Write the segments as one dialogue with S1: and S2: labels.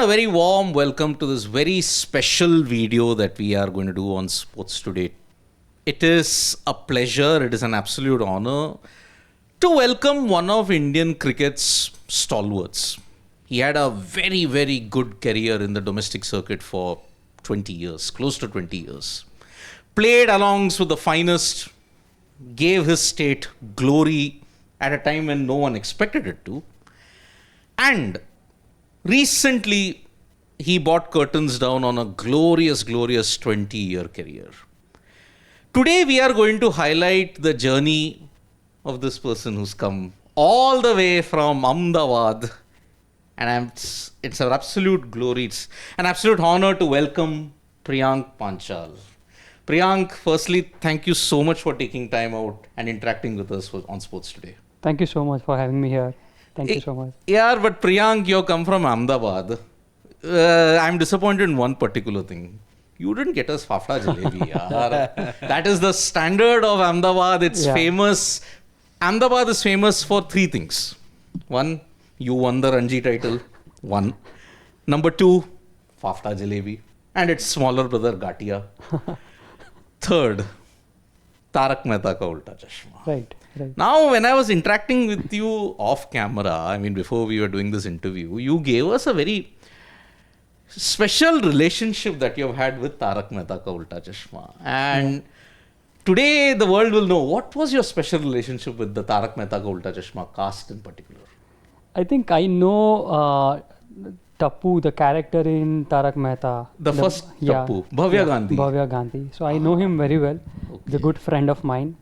S1: a very warm welcome to this very special video that we are going to do on Sports Today. It is a pleasure, it is an absolute honor to welcome one of Indian cricket's stalwarts. He had a very, very good career in the domestic circuit for 20 years, close to 20 years. Played alongs with the finest, gave his state glory at a time when no one expected it to. And recently, he brought curtains down on a glorious, glorious 20-year career. Today, we are going to highlight the journey of this person who's come all the way from Ahmedabad. And it's an absolute glory, it's an absolute honor to welcome Priyank Panchal. Priyank, firstly, thank you so much for taking time out and interacting with us on Sports Today.
S2: Thank you so much for having me here. Thank you so much.
S1: Yeah, but Priyank, you come from Ahmedabad. I'm disappointed in one particular thing. You didn't get us Fafda Jalebi. Yaar. That is the standard of Ahmedabad. It's famous. Ahmedabad is famous for three things. One, you won the Ranji title. One. Number two, Fafda Jalebi. And its smaller brother, Gatia. Third, Tarak Mehta ka Ulta Chashma.
S2: Right.
S1: Now, when I was interacting with you off camera, before we were doing this interview, you gave us a very special relationship that you have had with Tarak Mehta ka Ulta Chashma. And today, the world will know what was your special relationship with the Tarak Mehta ka Ulta Chashma cast in particular.
S2: I think I know Tappu, the character in Tarak Mehta.
S1: The first Tappu, Bhavya Gandhi.
S2: Bhavya Gandhi. So I know him very well. Okay. He's a good friend of mine.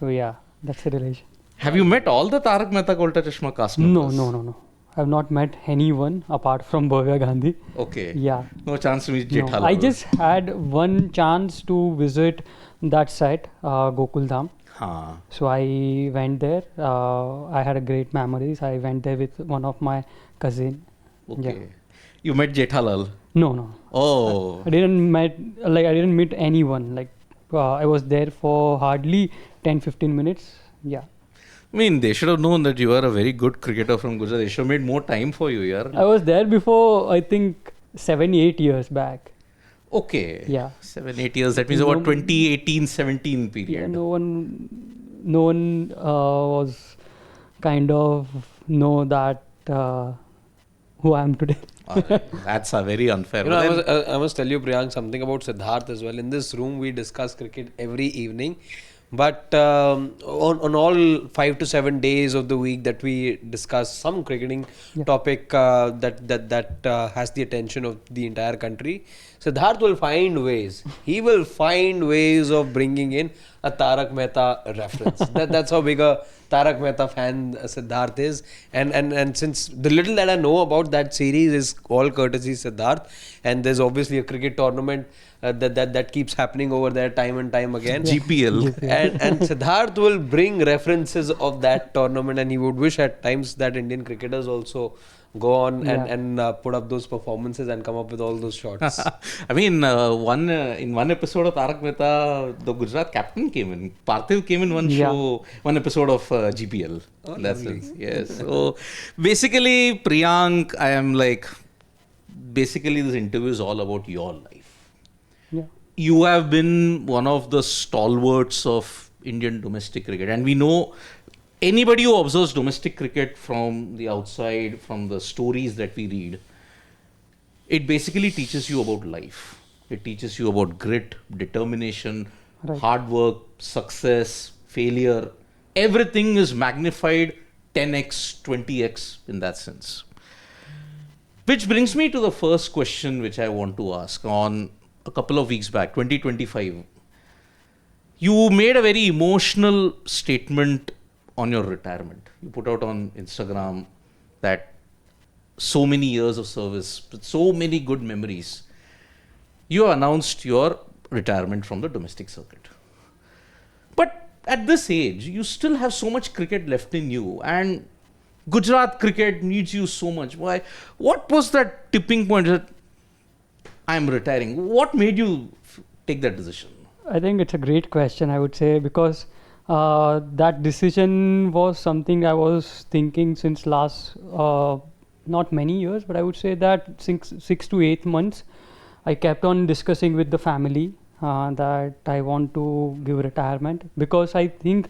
S2: So yeah, that's the relation.
S1: Have you met all the Tarak Mehta ka Ulta Chashma cast members?
S2: No. I have not met anyone apart from Bhavya Gandhi.
S1: Okay.
S2: Yeah.
S1: No chance to meet Jethalal.
S2: No, I just had one chance to visit that set, Gokul Dham. So I went there. I had a great memories. I went there with one of my cousin.
S1: Okay.
S2: Yeah.
S1: You met Jethalal?
S2: No.
S1: Oh.
S2: I didn't meet anyone. I was there for hardly 10-15 minutes. Yeah.
S1: They should have known that you are a very good cricketer from Gujarat. They should have made more time for you, yaar.
S2: I was there before, I think, 7-8 years back.
S1: Okay.
S2: Yeah.
S1: 7-8 years. That means about 2018-17 period.
S2: Yeah, no one was kind of know that who I am today.
S1: That's a very unfair.
S3: I must tell you, Priyank, something about Siddharth as well. In this room, we discuss cricket every evening. But on all 5 to 7 days of the week that we discuss some cricketing topic that has the attention of the entire country, Siddharth will find ways. He will find ways of bringing in a Tarak Mehta reference. That's how big a Tarak Mehta fan Siddharth is. And since the little that I know about that series is all courtesy Siddharth, and there's obviously a cricket tournament that keeps happening over there time and time again.
S1: GPL.
S3: And Siddharth will bring references of that tournament, and he would wish at times that Indian cricketers also go on and put up those performances and come up with all those shots.
S1: In one episode of Tarak Mehta, the Gujarat captain came in. Parthiv came in one episode of GPL. That's it. Yes. So basically, Priyank, basically this interview is all about your life.
S2: Yeah.
S1: You have been one of the stalwarts of Indian domestic cricket, and we know anybody who observes domestic cricket from the outside, from the stories that we read, it basically teaches you about life. It teaches you about grit, determination, hard work, success, failure. Everything is magnified 10x, 20x in that sense. Which brings me to the first question which I want to ask. On a couple of weeks back, 2025, you made a very emotional statement on your retirement. You put out on Instagram that so many years of service, with so many good memories, you announced your retirement from the domestic circuit. But at this age, you still have so much cricket left in you, and Gujarat cricket needs you so much. Why? What was that tipping point that I'm retiring? What made you take that decision?
S2: I think it's a great question, I would say, because that decision was something I was thinking since last not many years, but I would say that 6 to 8 months, I kept on discussing with the family that I want to give retirement, because I think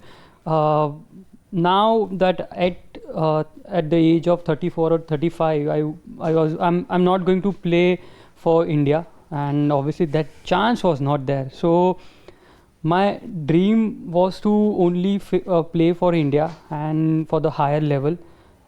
S2: now that at the age of 34 or 35, I'm not going to play for India, and obviously that chance was not there. So my dream was to only play for India and for the higher level.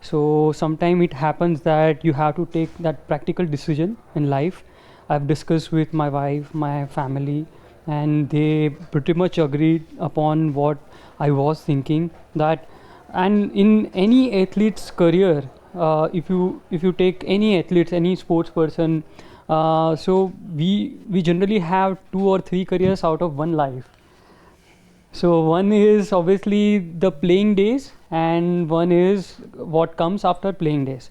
S2: So sometime it happens that you have to take that practical decision in life. I've discussed with my wife, my family, and they pretty much agreed upon what I was thinking. That, and in any athlete's career, if you take any athletes, any sports person, so we generally have 2 or 3 careers out of one life. So one is obviously the playing days, and one is what comes after playing days.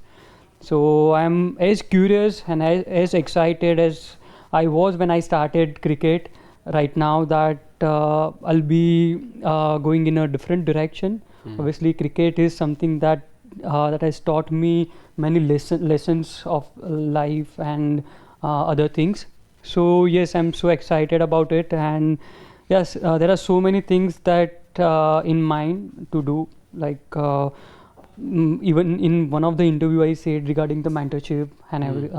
S2: So I'm as curious and as excited as I was when I started cricket. Right now that I'll be going in a different direction. Obviously, cricket is something that has taught me many lessons of life and other things. So yes, I'm so excited about it, and yes, there are so many things that in mind to do. Like even in one of the interview I said regarding the mentorship and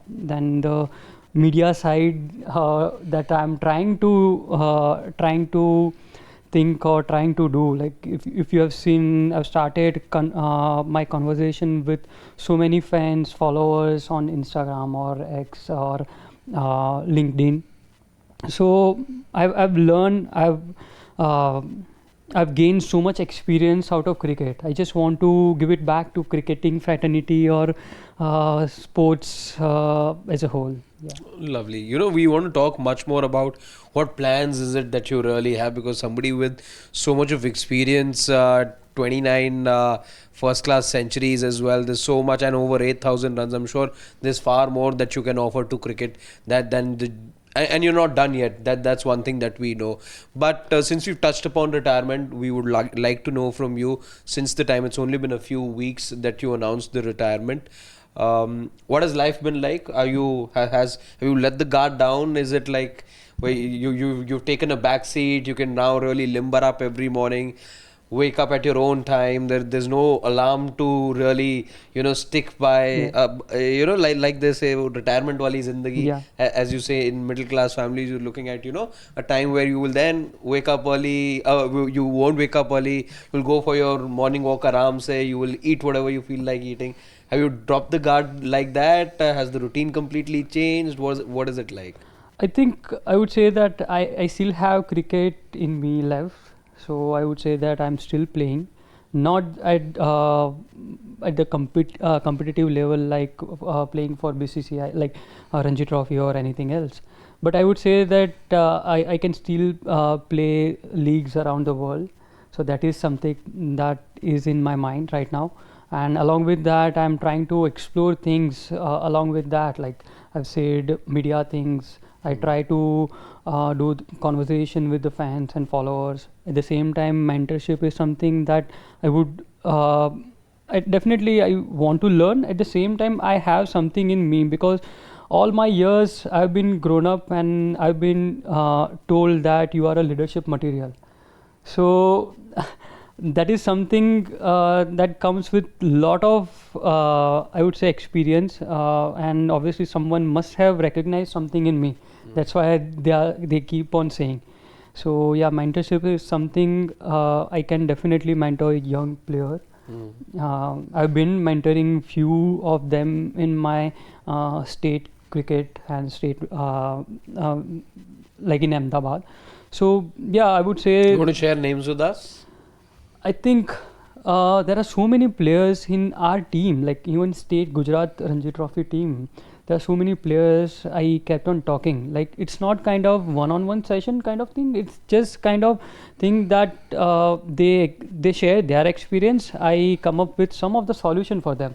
S2: then the media side that I'm trying to think or trying to do. Like if you have seen, I've started my conversation with so many fans, followers on Instagram or X or LinkedIn. So I've learned, I've gained so much experience out of cricket. I just want to give it back to cricketing fraternity or sports as a whole. Yeah.
S3: Lovely. We want to talk much more about what plans is it that you really have, because somebody with so much of experience, 29 first class centuries as well, there's so much, and over 8,000 runs. I'm sure there's far more that you can offer to cricket and you're not done yet. That's one thing that we know. But since we've touched upon retirement, we would like to know from you, since the time it's only been a few weeks that you announced the retirement, what has life been like? Have you let the guard down? Is it like where you've taken a back seat, you can now really limber up every morning, wake up at your own time, there's no alarm to really stick by, like they say, retirement wali zindagi.
S2: Yeah.
S3: As you say, in middle class families, you're looking at a time where you will then wake up early, you won't wake up early, you'll go for your morning walk aram se, you will eat whatever you feel like eating. Have you dropped the guard like that? Has the routine completely changed? What is it like?
S2: I think I would say that I still have cricket in me left. So I would say that I'm still playing, not at the competitive level, like playing for BCCI, like Ranji Trophy or anything else. But I would say that I can still play leagues around the world. So that is something that is in my mind right now. And along with that, I'm trying to explore things along with that. Like I've said, media things. I try to do conversation with the fans and followers. At the same time, mentorship is something that I would I want to learn. At the same time, I have something in me, because all my years I've been grown up and I've been told that you are a leadership material. So that is something that comes with lot of I would say experience, and obviously someone must have recognized something in me. That's why they keep on saying. So yeah, mentorship is something I can definitely mentor a young player. I've been mentoring few of them in my state cricket and state like in Ahmedabad. So yeah, I would say.
S3: You want to share names with us?
S2: I think there are so many players in our team, like even state Gujarat Ranji Trophy team. There are so many players I kept on talking. Like it's not kind of one-on-one session kind of thing. It's just kind of thing that they share their experience. I come up with some of the solution for them.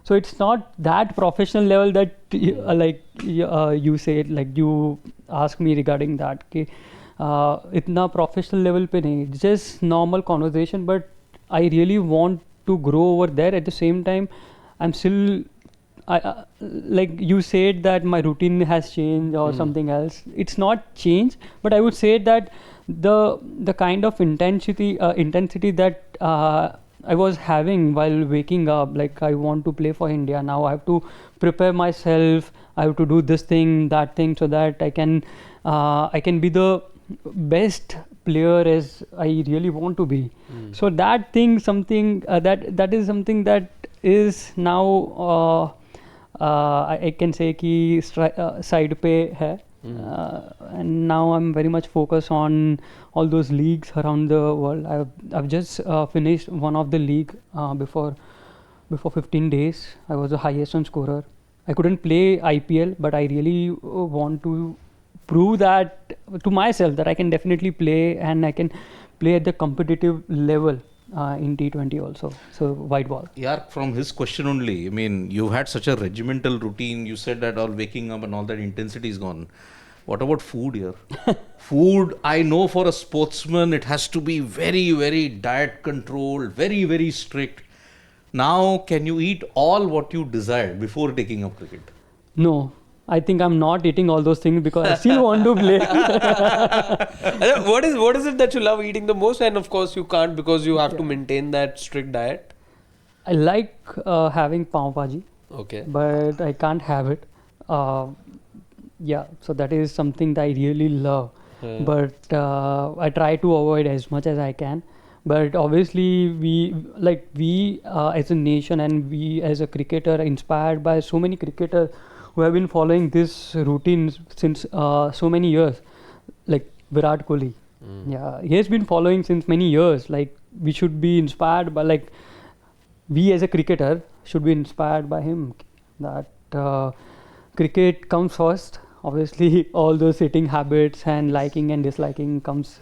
S2: So it's not that professional level that you said, like you asked me regarding that. Okay, इतना professional level पे नहीं, just normal conversation. But I really want to grow over there. At the same time, I'm still like you said that my routine has changed or something else. It's not changed, but I would say that the kind of intensity that I was having while waking up, like I want to play for India now. I have to prepare myself. I have to do this thing, that thing, so that I can be the best player as I really want to be. So that thing, something that is something that is now I can say कि side पे है. And now I'm very much focused on all those leagues around the world. I've just finished one of the league before 15 days. I was the highest run scorer. I couldn't play IPL, but I really want to prove that to myself that I can definitely play, and I can play at the competitive level in T20 also. So white ball.
S1: Yeah, from his question only, I mean, you had such a regimental routine. You said that all waking up and all that intensity is gone. What about food here? Food, I know for a sportsman, it has to be very, very diet controlled, very, very strict. Now, can you eat all what you desired before taking up cricket?
S2: No, I think I'm not eating all those things because I still want to play.
S3: What is it that you love eating the most? And of course, you can't because you have to maintain that strict diet.
S2: I like having pav bhaji.
S3: Okay.
S2: But I can't have it. Yeah, so that is something that I really love. But I try to avoid as much as I can. But obviously, we as a nation and we as a cricketer are inspired by so many cricketers who have been following this routine since so many years, like Virat Kohli. Yeah, he has been following since many years. Like we should be inspired by, like we as a cricketer should be inspired by him. That cricket comes first. Obviously, all those sitting habits and liking and disliking comes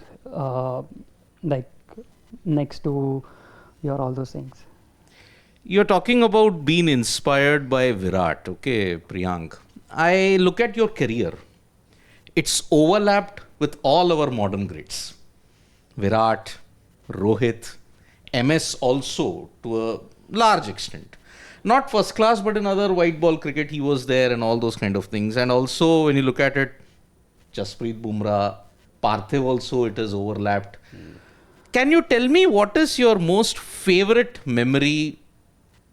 S2: like next to your all those things.
S1: You're talking about being inspired by Virat, okay, Priyank. I look at your career. It's overlapped with all our modern greats. Virat, Rohit, MS also to a large extent. Not first class, but in other white ball cricket, he was there and all those kind of things. And also, when you look at it, Jasprit Bumrah, Parthiv also, it is overlapped. Can you tell me what is your most favorite memory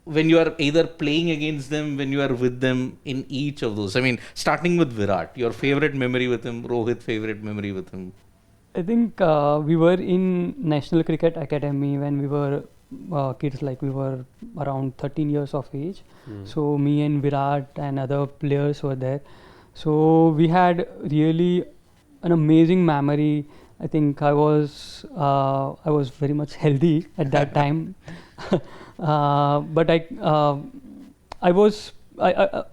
S1: when you are either playing against them, when you are with them in each of those? I mean, starting with Virat, your favorite memory with him, Rohit, favorite memory with him.
S2: I think we were in National Cricket Academy when we were kids, like we were around 13 years of age. So me and Virat and other players were there. So we had really an amazing memory. I think I was very much healthy at that time. But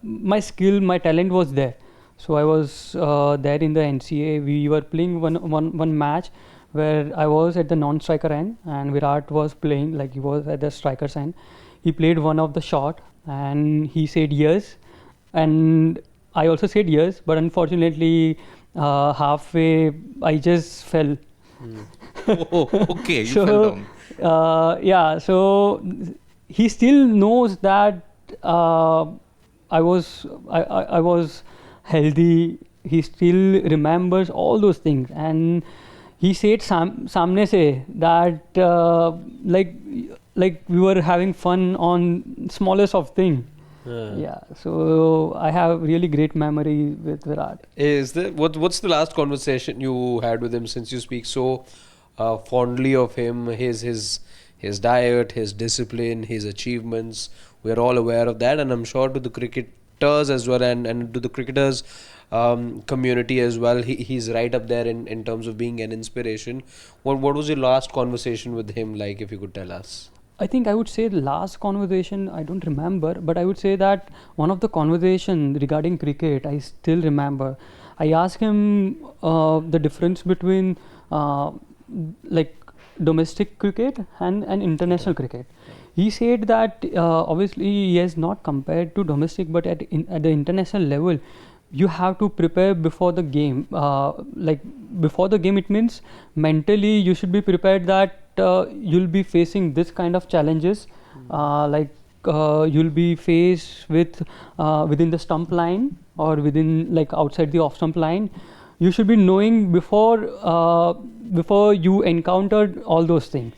S2: my skill, my talent was there. So I was there in the NCA. We were playing one match where I was at the non-striker end and Virat was playing, like he was at the striker's end. He played one of the shot and he said yes, and I also said yes, but unfortunately halfway I just fell.
S1: Oh, okay, you fell down.
S2: Yeah, so he still knows that I was healthy. He still remembers all those things, and he said samne se that like we were having fun on smallest of thing. Yeah, so I have really great memory with Virat.
S3: What's the last conversation you had with him, since you speak so fondly of him, his diet, his discipline, his achievements? We're all aware of that, and I'm sure to the cricketers as well, and to the cricketers community as well, he's right up there in terms of being an inspiration. What was your last conversation with him like, if you could tell us?
S2: I think I would say the last conversation, I don't remember, but I would say that one of the conversation regarding cricket, I still remember. I asked him the difference between like domestic cricket and international cricket. He said that obviously he has not compared to domestic, but at the international level, you have to prepare before the game. Like before the game, it means mentally you should be prepared that you'll be facing this kind of challenges, like you'll be faced with within the stump line or within like outside the off stump line. You should be knowing before you encountered all those things.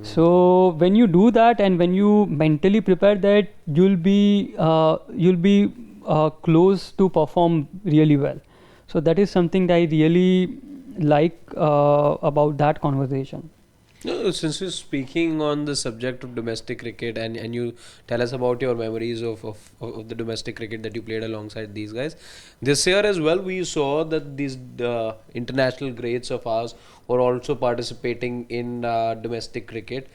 S2: So when you do that and when you mentally prepare that, you'll be close to perform really well. So that is something that I really like about that conversation.
S3: No, since we're speaking on the subject of domestic cricket and you tell us about your memories of the domestic cricket that you played alongside these guys, this year as well we saw that these international greats of ours were also participating in domestic cricket,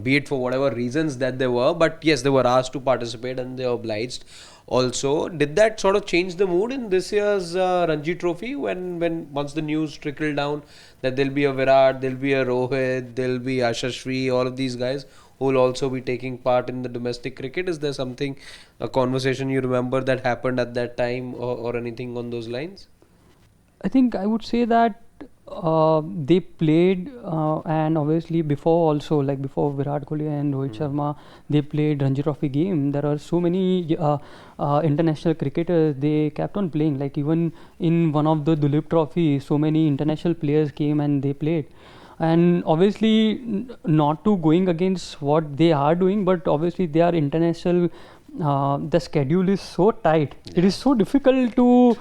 S3: be it for whatever reasons that they were, but yes, they were asked to participate and they were obliged. Also, did that sort of change the mood in this year's Ranji Trophy when once the news trickled down that there'll be a Virat, there'll be a Rohit, there'll be Ashashri, all of these guys who will also be taking part in the domestic cricket? Is there something, a conversation you remember that happened at that time or anything on those lines?
S2: I think I would say that they played and obviously before also, like before Virat Kohli and Rohit Sharma, they played Ranji Trophy game. There are so many international cricketers, they kept on playing. Like even in one of the Dulip Trophy, so many international players came and they played. And obviously not to going against what they are doing, but obviously they are international. The schedule is so tight. Yeah. It is so difficult to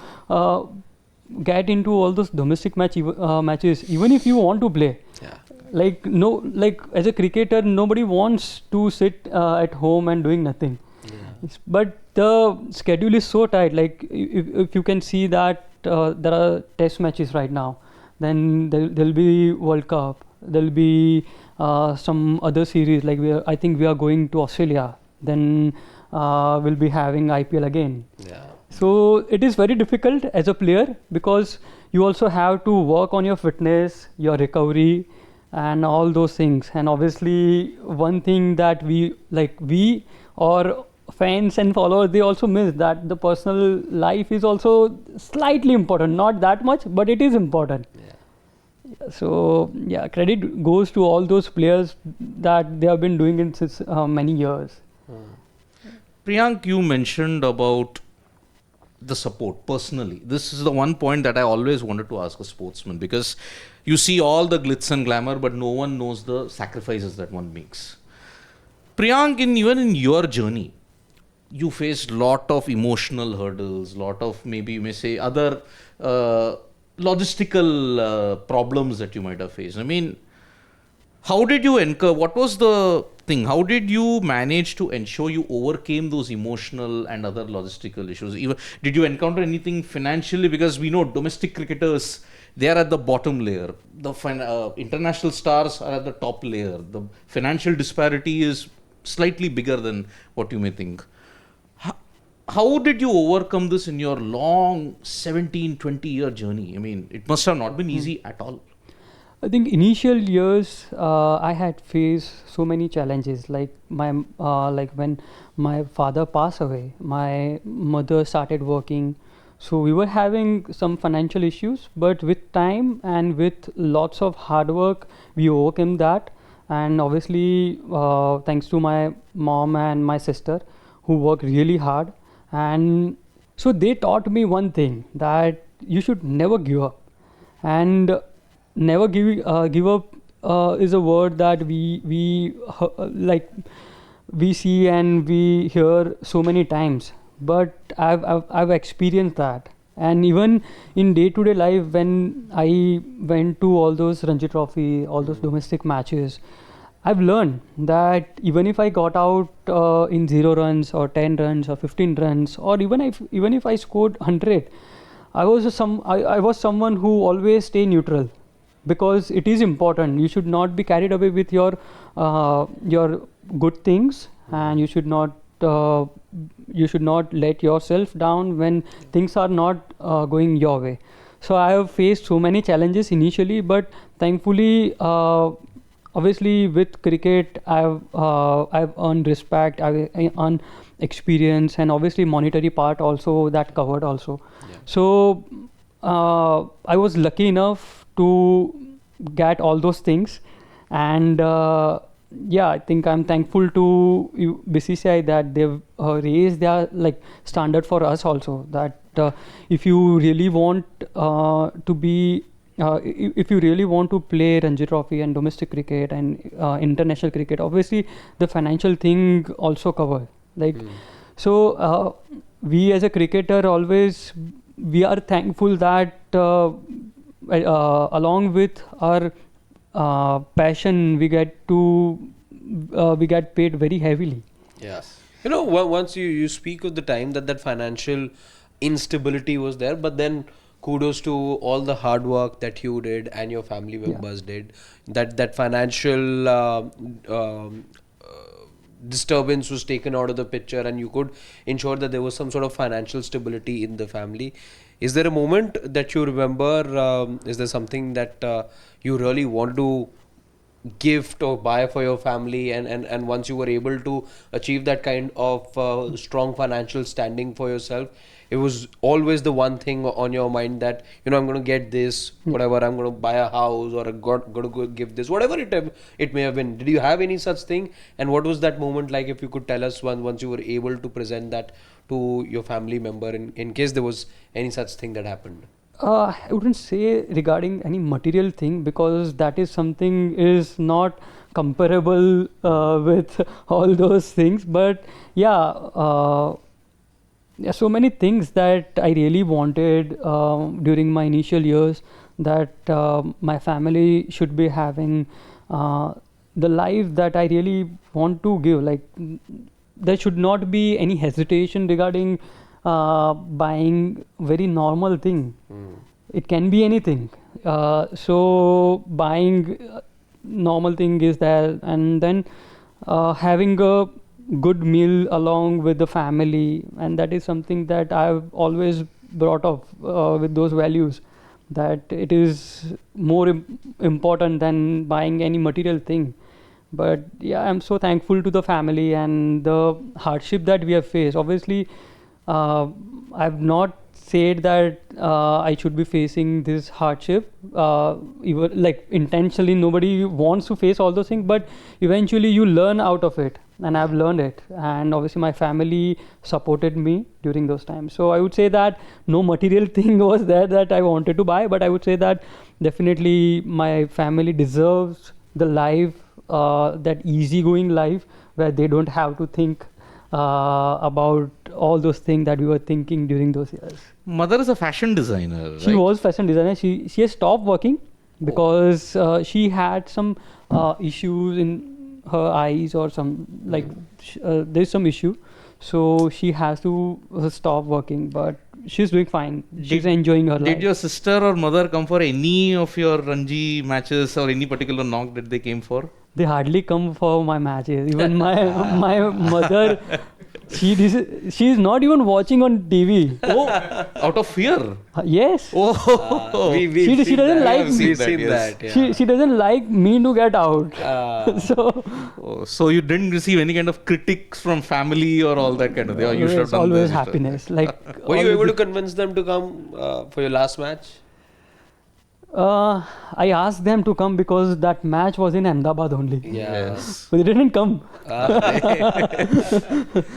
S2: get into all those domestic matches, even if you want to play.
S3: Yeah.
S2: Like as a cricketer, nobody wants to sit at home and doing nothing. Yeah. But the schedule is so tight. Like if you can see that there are test matches right now, then there'll be World Cup, there'll be some other series. Like I think we are going to Australia. Then we'll be having IPL again.
S3: Yeah.
S2: So it is very difficult as a player because you also have to work on your fitness, your recovery, and all those things. And obviously, one thing that we or fans and followers, they also miss that the personal life is also slightly important. Not that much, but it is important. Yeah. So yeah, credit goes to all those players that they have been doing it since many years.
S1: Priyank, you mentioned about the support personally. This is the one point that I always wanted to ask a sportsman, because you see all the glitz and glamour, but no one knows the sacrifices that one makes. Priyank, even in your journey, you faced lot of emotional hurdles, lot of, maybe you may say, other logistical problems that you might have faced. I mean, how did you incur? What was the thing? How did you manage to ensure you overcame those emotional and other logistical issues? Even, did you encounter anything financially? Because we know domestic cricketers, they are at the bottom layer. The international stars are at the top layer. The financial disparity is slightly bigger than what you may think. How did you overcome this in your long 17, 20-year journey? I mean, it must have not been easy at all.
S2: I think initial years I had faced so many challenges. Like when my father passed away, my mother started working, so we were having some financial issues. But with time and with lots of hard work, we overcame that. And obviously, thanks to my mom and my sister, who worked really hard, and so they taught me one thing, that you should never give up. And never give up is a word that we see and we hear so many times, but I've experienced that. And even in day-to-day life, when I went to all those Ranji Trophy, all those domestic matches, I've learned that even if I got out in 0 runs or 10 runs or 15 runs, or even if I scored 100, I was someone who always stay neutral. Because it is important. You should not be carried away with your good things, and you should not let yourself down when things are not going your way. So I have faced so many challenges initially, but thankfully, obviously with cricket, I've earned respect, I've earned experience, and obviously monetary part also that covered also. Yeah. So I was lucky enough to get all those things, and yeah, I think I'm thankful to BCCI that they've raised their like standard for us also. That if you really want to be, if you really want to play Ranji Trophy and domestic cricket and international cricket, obviously the financial thing also cover. Like, so we as a cricketer always we are thankful that along with our passion we get paid very heavily.
S3: Yes. You know, once you speak of the time that financial instability was there, but then kudos to all the hard work that you did and your family members did. That financial disturbance was taken out of the picture, and you could ensure that there was some sort of financial stability in the family. Is there a moment that you remember? Is there something that you really want to gift or buy for your family, and once you were able to achieve that kind of strong financial standing for yourself, it was always the one thing on your mind that, you know, I'm going to get this, whatever, I'm going to buy a house, or I'm going to go give this, whatever it may have been. Did you have any such thing, and what was that moment like? If you could tell us once you were able to present that to your family member, in case there was any such thing that happened.
S2: I wouldn't say regarding any material thing, because that is something is not comparable with all those things. But yeah, so many things that I really wanted during my initial years, that my family should be having the life that I really want to give. Like, there should not be any hesitation regarding buying very normal thing. It can be anything. So buying normal thing is there, and then having a good meal along with the family, and that is something that I've always brought up with those values, that it is more important than buying any material thing. But yeah, I'm so thankful to the family and the hardship that we have faced. Obviously, I've not said that I should be facing this hardship. Even like intentionally, nobody wants to face all those things, but eventually you learn out of it, and I've learned it. And obviously, my family supported me during those times. So I would say that no material thing was there that I wanted to buy, but I would say that definitely my family deserves the life, that easygoing life where they don't have to think about all those things that we were thinking during those years.
S1: Mother is a fashion designer, right?
S2: She was fashion designer. She has stopped working because she had some issues in her eyes, or some like there's some issue, so she has to stop working. But she's doing fine. She's enjoying her life.
S1: Did your sister or mother come for any of your Ranji matches, or any particular knock that they came for?
S2: They hardly come for my matches. Even my mother, she's not even watching on TV.
S1: Oh, out of fear.
S2: Yes.
S1: Oh,
S2: she doesn't like me.
S3: We've seen that. Yeah.
S2: She doesn't like me to get out.
S1: So you didn't receive any kind of critics from family or all that kind of thing. You should have done
S2: always
S1: this.
S2: happiness. Like,
S3: were you able to convince them to come for your last match?
S2: I asked them to come because that match was in Ahmedabad only.
S1: Yes.
S2: But they didn't come.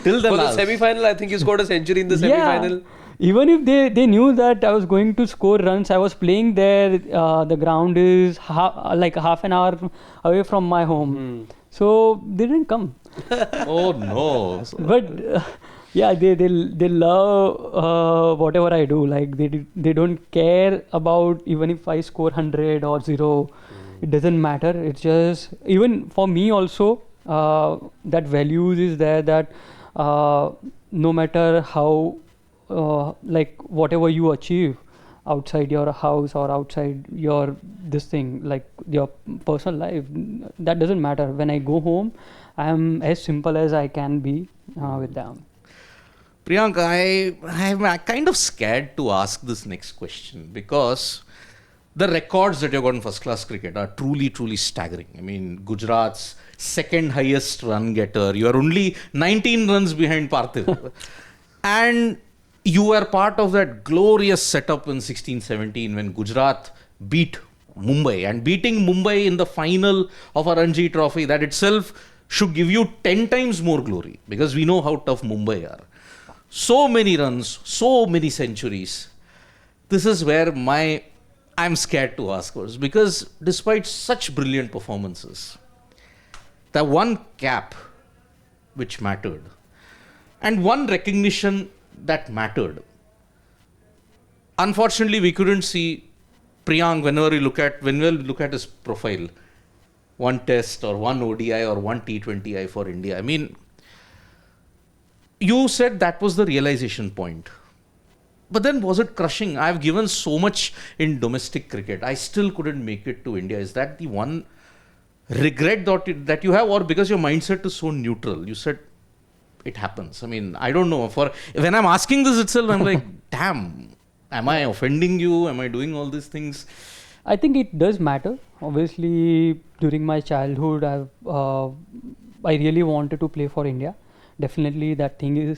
S1: Till the
S3: For
S1: last.
S3: the semi-final, I think you scored a century in the semi-final.
S2: Even if they knew that I was going to score runs, I was playing there. The ground is like half an hour away from my home. So they didn't come.
S1: Oh no.
S2: But yeah, they love whatever I do. Like, they don't care about even if I score 100 or 0. It doesn't matter. It's just, even for me also, that values is there, that no matter how like whatever you achieve outside your house or outside your this thing, like your personal life, that doesn't matter. When I go home, I am as simple as I can be with them.
S1: Priyank, I'm kind of scared to ask this next question, because the records that you've got in first class cricket are truly, truly staggering. I mean, Gujarat's second highest run getter. You are only 19 runs behind Parthiv. And you were part of that glorious setup in 16-17 when Gujarat beat Mumbai. And beating Mumbai in the final of a Ranji Trophy, that itself should give you 10 times more glory, because we know how tough Mumbai are. So many runs, so many centuries. This is where I'm scared to ask first, because despite such brilliant performances, the one cap which mattered and one recognition that mattered, unfortunately we couldn't see Priyank whenever we look at his profile, one test or one ODI or one T20I for India. I mean, you said that was the realization point. But then was it crushing? I've given so much in domestic cricket. I still couldn't make it to India. Is that the one regret that you have, or because your mindset is so neutral? You said it happens. I mean, I don't know. When I'm asking this itself, I'm like, damn, am I offending you? Am I doing all these things?
S2: I think it does matter. Obviously, during my childhood, I really wanted to play for India. Definitely, that thing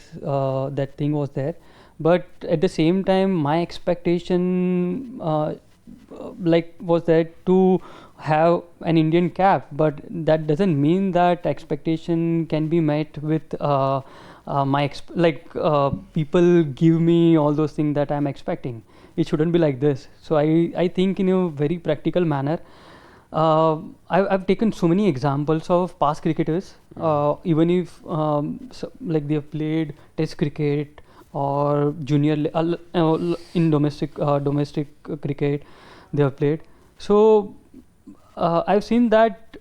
S2: was there. But at the same time, my expectation was that to have an Indian cap, but that doesn't mean that expectation can be met with people give me all those things that I'm expecting. It shouldn't be like this. So I think in a very practical manner, I've taken so many examples of past cricketers, even if they have played Test cricket or junior in domestic cricket they have played. So I've seen that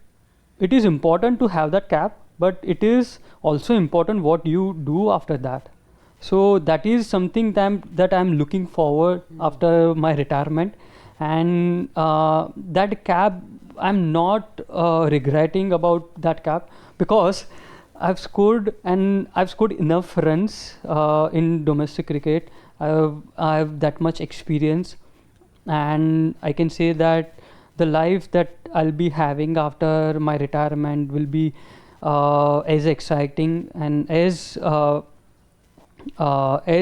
S2: it is important to have that cap, but it is also important what you do after that. So that is something that I'm looking forward after my retirement, and that cap, I'm not regretting about that cap, because I've scored enough runs in domestic cricket. I have that much experience, and I can say that the life that I'll be having after my retirement will be as exciting and as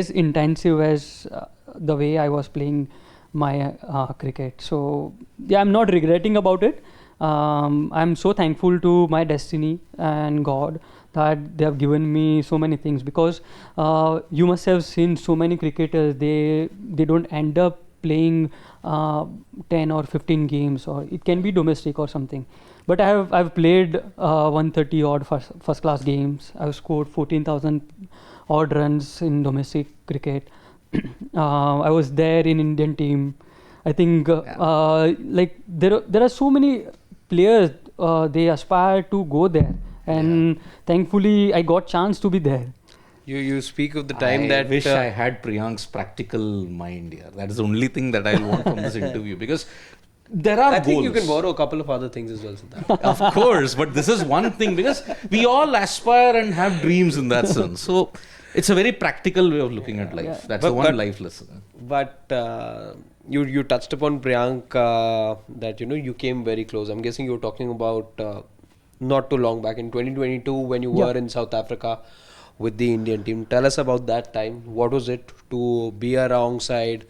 S2: intensive as the way I was playing my cricket. So yeah, I'm not regretting about it. I'm so thankful to my destiny and God that they have given me so many things, because you must have seen so many cricketers, they don't end up playing 10 or 15 games, or it can be domestic or something. But I've played 130 odd first class games. I've scored 14,000 odd runs in domestic cricket. I was there in Indian team. I think there are so many players, they aspire to go there, and thankfully I got chance to be there.
S3: You speak of the time that...
S1: I wish I had Priyank's practical mind here. That is the only thing that I want from this interview, because there are goals.
S3: I think you can borrow a couple of other things as well, Siddharth.
S1: Of course, but this is one thing, because we all aspire and have dreams in that sense. So it's a very practical way of looking at life. That's the one life lesson.
S3: But you touched upon Priyank, that you came very close. I'm guessing you were talking about not too long back in 2022 when you were in South Africa with the Indian team. Tell us about that time. What was it to be alongside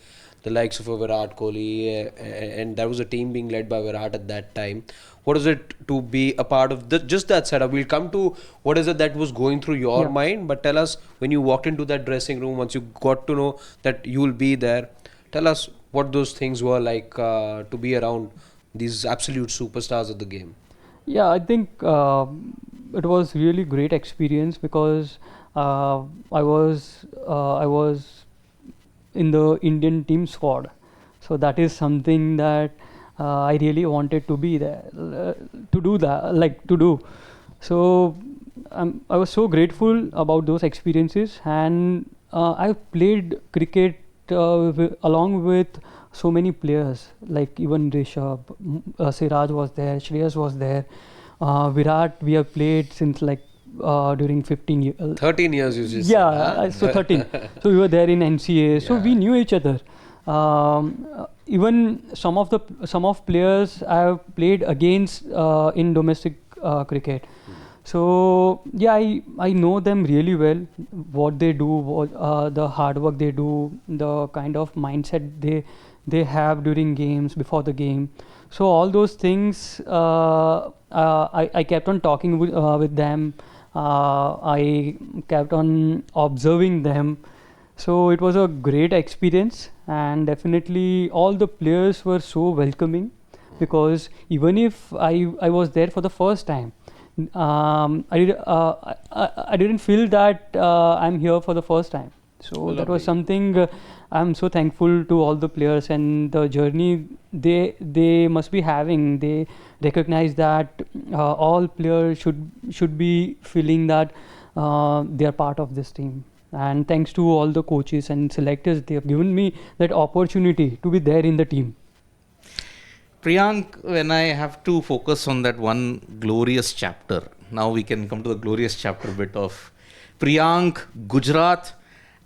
S3: the likes of Virat Kohli, and that was a team being led by Virat at that time. What is it to be a part of just that setup? We'll come to what is it that was going through your mind, but tell us, when you walked into that dressing room, once you got to know that you will be there, tell us what those things were like to be around these absolute superstars of the game.
S2: Yeah, I think it was really great experience, because I was in the Indian team squad. So that is something that I really wanted to be there, to do. So I was so grateful about those experiences, and I played cricket along with so many players, like even Rishabh, Siraj was there, Shreyas was there, Virat, we have played since during
S3: 13 years you just
S2: so 13. So we were there in NCA, so we knew each other. Even some of players I have played against in domestic cricket. So yeah, I know them really well. What they do, the hard work they do, the kind of mindset they have during games, before the game. So all those things, I kept on talking with them. I kept on observing them. So it was a great experience, and definitely all the players were so welcoming, because even if I was there for the first time, I didn't feel that I'm here for the first time. So that was something I'm so thankful to all the players, and the journey they must be having. They recognize that all players should be feeling that they are part of this team. And thanks to all the coaches and selectors, they have given me that opportunity to be there in the team.
S1: Priyank, when I have to focus on that one glorious chapter, now we can come to the glorious chapter bit of Priyank, Gujarat,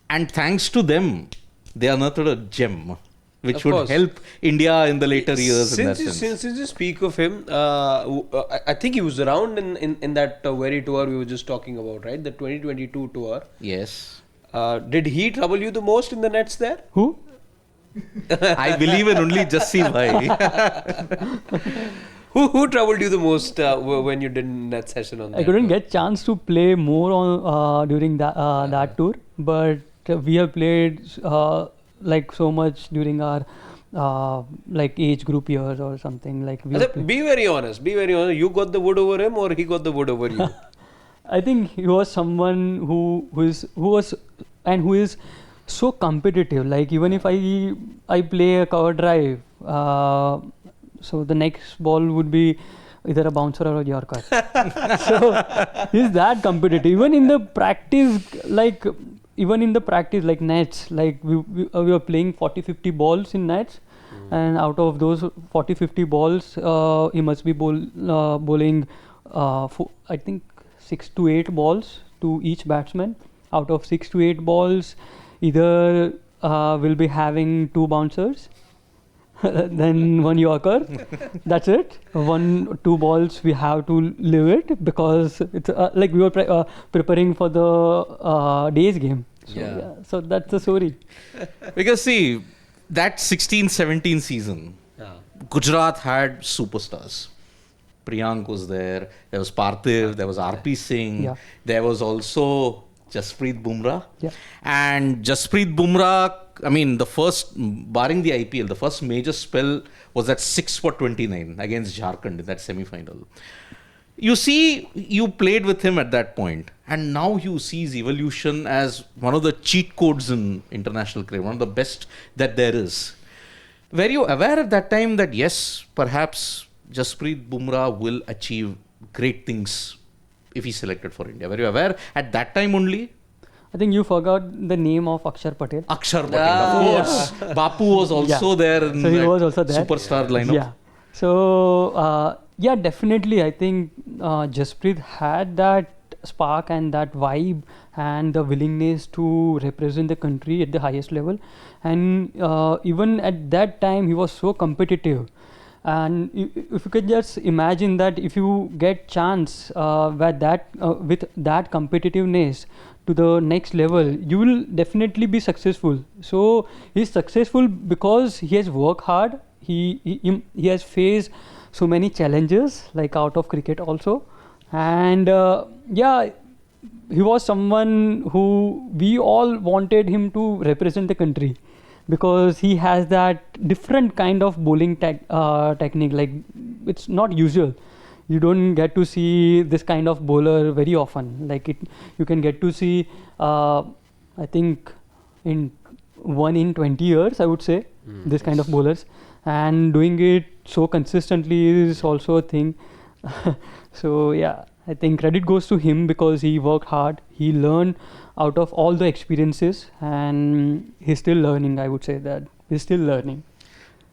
S1: and thanks to them, they unearthed a gem which would help India in the later years.
S3: Since you speak of him, I think he was around in that very tour we were just talking about, right? The 2022 tour.
S1: Yes.
S3: Did he trouble you the most in the nets there?
S2: Who?
S1: I believe in only Jassi Bhai.
S3: Who troubled you the most when you did net session on that?
S2: I couldn't get chance to play more on during that tour, but we have played like so much during our like age group years or something like.
S3: Be very honest. You got the wood over him, or he got the wood over you?
S2: I think he was someone who is so competitive. Like even if I play a cover drive, so the next ball would be either a bouncer or a Yorker. So he's that competitive. Even in the practice, like nets, like we were playing 40-50 balls in nets, and out of those 40-50 balls, he must be bowling I think 6 to 8 balls to each batsman. Out of 6 to 8 balls, either will be having 2 bouncers, then 1 Yorker. That's it. 1-2 balls we have to leave it, because it's like we were preparing for the day's game. So, so that's the story.
S1: Because see, that 16-17 season, Gujarat had superstars. Priyank was there was Parthiv, there was RP Singh, there was also Jasprit Bumrah. And Jasprit Bumrah, I mean, the first, barring the IPL, the first major spell was at 6 for 29 against Jharkhand in that semi-final. You see, you played with him at that point, and now you see his evolution as one of the cheat codes in international cricket, one of the best that there is. Were you aware at that time that yes, perhaps Jasprit Bumrah will achieve great things if he's selected for India? Were you aware at that time only?
S2: I think you forgot the name of Akshar Patel.
S1: Akshar Patel, of course. Bapu was also there in
S2: so he was also there.
S1: Superstar lineup.
S2: Yeah. So, yeah, definitely. I think Jasprit had that spark and that vibe and the willingness to represent the country at the highest level. And even at that time, he was so competitive. And if you could just imagine that if you get chance with that competitiveness to the next level, you will definitely be successful. So he's successful because he has worked hard. He has faced so many challenges, like out of cricket also. And he was someone who we all wanted him to represent the country, because he has that different kind of bowling technique. Like, it's not usual. You don't get to see this kind of bowler very often. Like you can get to see, I think, in 1 in 20 years, I would say, this kind of bowlers. And doing it so consistently is also a thing. So yeah, I think credit goes to him, because he worked hard. He learned out of all the experiences, and he's still learning. I would say that he's still learning.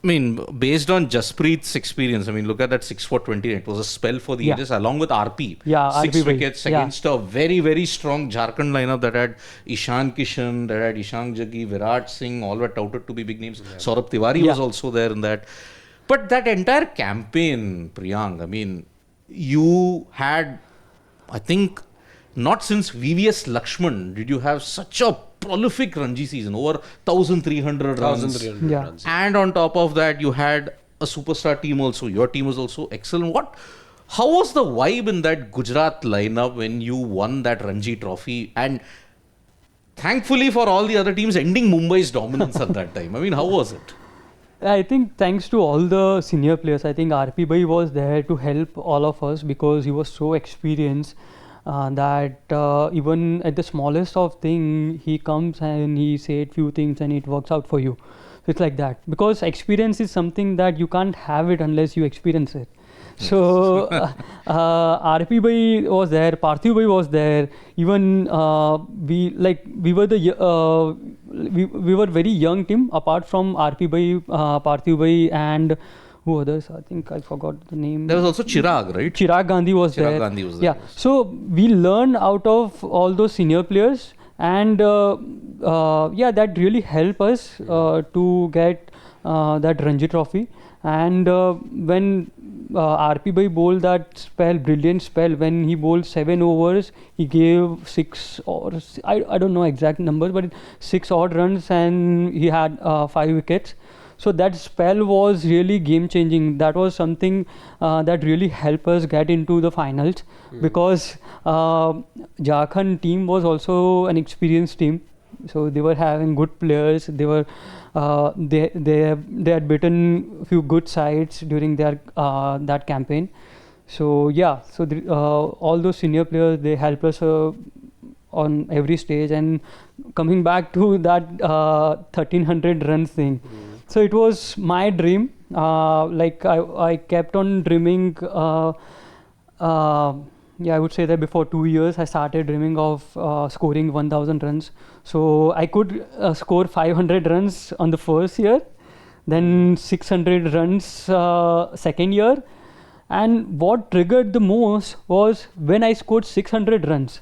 S1: I mean, based on Jasprit's experience, I mean, look at that 6 for 20. It was a spell for the ages, along with RP. 6 wickets against a very, very strong Jharkhand lineup that had Ishan Kishan, that had Ishan Jaggi, Virat Singh, all were touted to be big names. Saurabh Tiwari was also there in that. But that entire campaign, Priyank, I mean, you had I think not since VVS Lakshman did you have such a prolific Ranji season, over 1,300 runs.
S3: 1,300
S2: Yeah.
S3: runs.
S1: And on top of that, you had a superstar team also. Your team was also excellent. How was the vibe in that Gujarat lineup when you won that Ranji Trophy? And thankfully for all the other teams, ending Mumbai's dominance at that time. I mean, how was it?
S2: I think thanks to all the senior players, I think RP Bhai was there to help all of us because he was so experienced that even at the smallest of thing, he comes and he said few things and it works out for you. It's like that because experience is something that you can't have it unless you experience it. So RP Bhai was there, Parthiv Bhai was there. Even we were very young team apart from RP Bhai, Parthiv Bhai, and who others? I think I forgot the name.
S1: There was also Chirag, right?
S2: Chirag Gandhi was there.
S1: Chirag Gandhi was there.
S2: Yeah. So we learned out of all those senior players, and that really helped us to get that Ranji Trophy. And when RP Bhai bowled that brilliant spell, when he bowled 7 overs, he gave 6 or I don't know exact numbers, but 6 odd runs, and he had 5 wickets. So that spell was really game changing. That was something that really helped us get into the finals because Jharkhand team was also an experienced team. So they were having good players. They were they had beaten a few good sides during their that campaign. So all those senior players, they helped us on every stage. And coming back to that 1,300 runs thing, so it was my dream. I kept on dreaming. I would say that before 2 years, I started dreaming of scoring 1,000 runs. So I could score 500 runs on the first year, then 600 runs second year. And what triggered the most was when I scored 600 runs,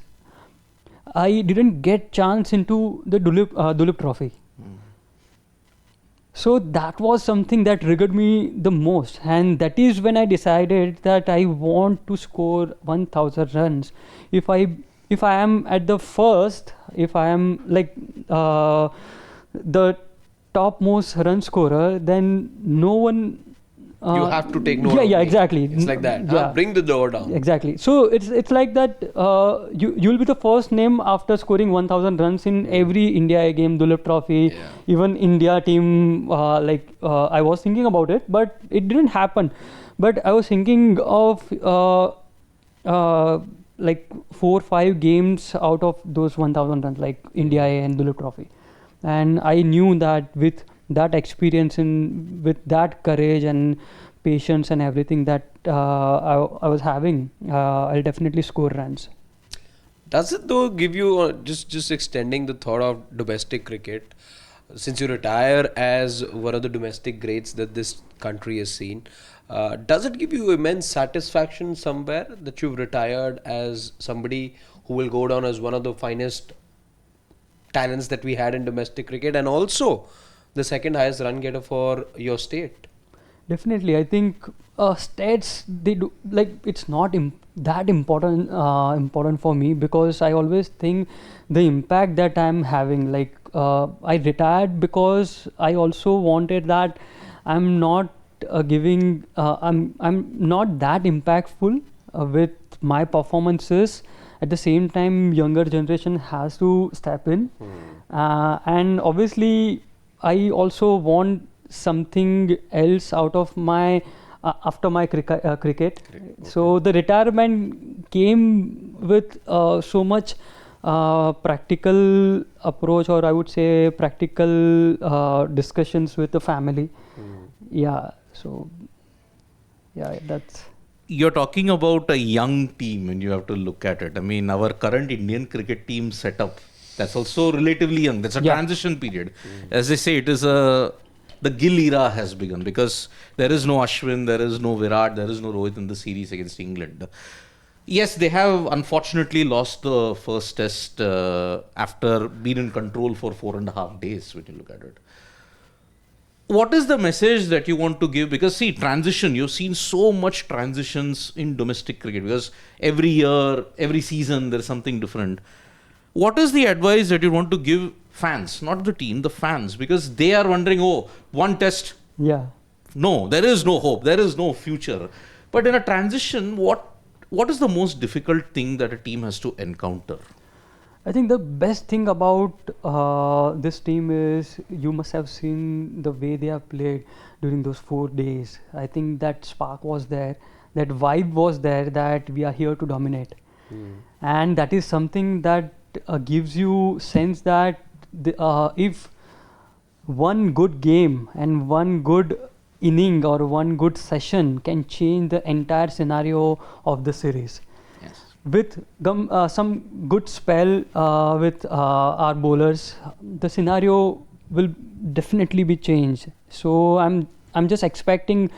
S2: I didn't get chance into the Dulip Trophy. So that was something that triggered me the most, and that is when I decided that I want to score 1,000 runs. If I am at the first, if I am the topmost run scorer, then no one.
S3: You have to take note.
S2: Yeah, exactly.
S3: It's like that.
S2: Yeah.
S3: Bring the door down.
S2: Exactly. So it's like that. You'll be the first name after scoring 1,000 runs in every India game, Dulip Trophy, even India team. I was thinking about it, but it didn't happen. But I was thinking of 4 or 5 games out of those 1,000 runs, like India and Dulip Trophy, and I knew that with that experience and with that courage and patience and everything that I was having, I'll definitely score runs.
S3: Does it though give you, just extending the thought of domestic cricket, since you retire as one of the domestic greats that this country has seen, does it give you immense satisfaction somewhere that you've retired as somebody who will go down as one of the finest talents that we had in domestic cricket, and also the second highest run getter for your state?
S2: Definitely, I think stats, they do, it's not that important for me, because I always think the impact that I'm having. I retired because I also wanted that I'm not I'm not that impactful with my performances. At the same time, younger generation has to step in, and obviously I also want something else out of my after my cricket.
S3: Okay.
S2: So the retirement came with so much practical approach, or I would say practical discussions with the family. That's.
S1: You're talking about a young team and you have to look at it. I mean, our current Indian cricket team setup, that's also relatively young. That's a transition period. As they say, it is the Gill era has begun, because there is no Ashwin, there is no Virat, there is no Rohit in the series against England. Yes, they have unfortunately lost the first test after being in control for 4.5 days, when you look at it. what is the message that you want to give? Because see, transition, you've seen so much transitions in domestic cricket because every year, every season, there's something different. What is the advice that you want to give fans, not the team, the fans? Because they are wondering, oh, one test.
S2: Yeah.
S1: No, there is no hope. There is no future. But in a transition, what is the most difficult thing that a team has to encounter?
S2: I think the best thing about this team is you must have seen the way they have played during those 4 days. I think that spark was there, that vibe was there, that we are here to dominate. And that is something that gives you sense that if one good game and one good inning or one good session can change the entire scenario of the series. With some good spell with our bowlers, the scenario will definitely be changed. So I'm just expecting.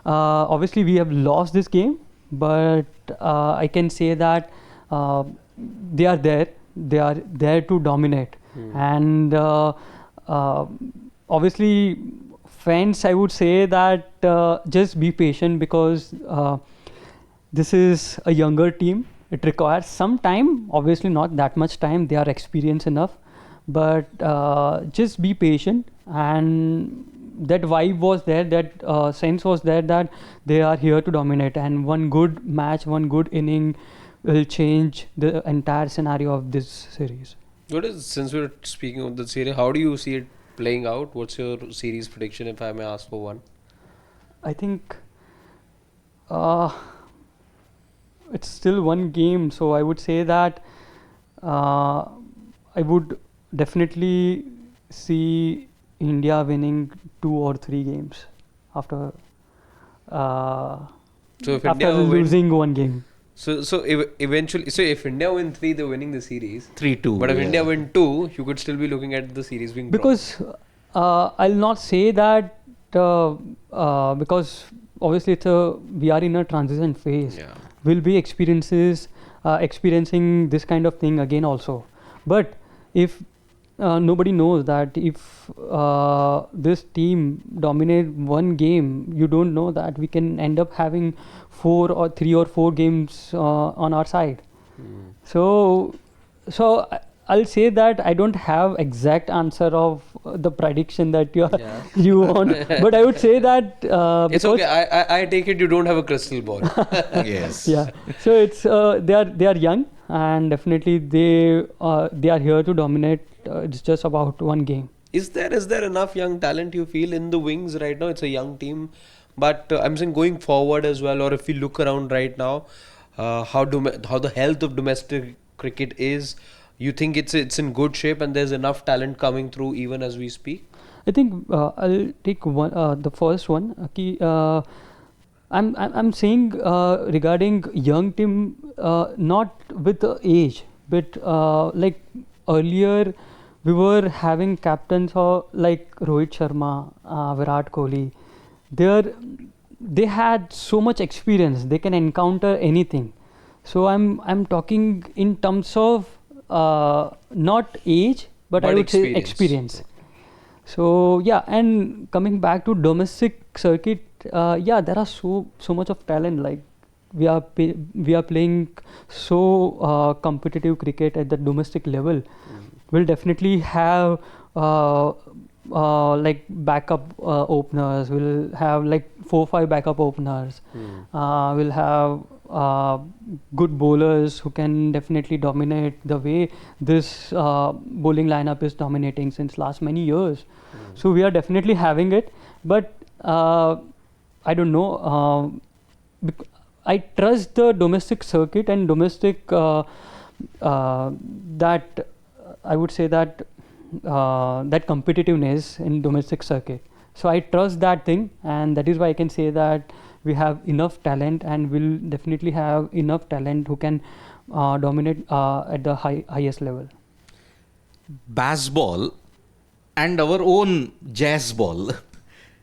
S2: Obviously, we have lost this game, but I can say that they are there. They are there to dominate, and obviously, fans, I would say that just be patient because this is a younger team. It requires some time, obviously not that much time, they are experienced enough, but just be patient, and that vibe was there, that sense was there that they are here to dominate, and one good match, one good inning will change the entire scenario of this series.
S3: Since we're speaking of the series, how do you see it playing out? What's your series prediction, if I may ask for one?
S2: I think it's still one game, so I would say that I would definitely see India winning 2 or 3 games after losing one game.
S3: So eventually, so if India win 3, they're winning the series.
S1: 3-2.
S3: But if India win 2, you could still be looking at the series being drawn.
S2: Because I'll not say that because obviously we are in a transition phase.
S3: Yeah.
S2: We'll be experiencing this kind of thing again also. But if nobody knows that if this team dominate one game, you don't know that we can end up having 3 or 4 games on our side. So I'll say that I don't have exact answer of the prediction that you want, but I would say that
S3: it's okay. I take it you don't have a crystal ball.
S1: Yes.
S2: Yeah. So it's they are young, and definitely they are here to dominate. It's just about one game.
S3: Is there enough young talent you feel in the wings right now? It's a young team, but I'm saying going forward as well, or if we look around right now, how the health of domestic cricket is. You think it's in good shape and there's enough talent coming through even as we speak?
S2: I think I'll take the first one. I'm saying regarding young team, not with the age, but like earlier we were having captains like Rohit Sharma, Virat Kohli. They had so much experience. They can encounter anything. So I'm talking in terms of not age, but I would say experience. So yeah, and coming back to domestic circuit, there are so much of talent. Like we are playing so competitive cricket at the domestic level. We'll definitely have like backup openers. We'll have like 4 or 5 backup openers. We'll have good bowlers who can definitely dominate the way this bowling lineup is dominating since last many years. So we are definitely having it, but I don't know. I trust the domestic circuit and domestic that I would say that that competitiveness in domestic circuit. So I trust that thing, and that is why I can say that we have enough talent, and we'll definitely have enough talent who can dominate at the highest level.
S1: Baseball and our own jazz ball,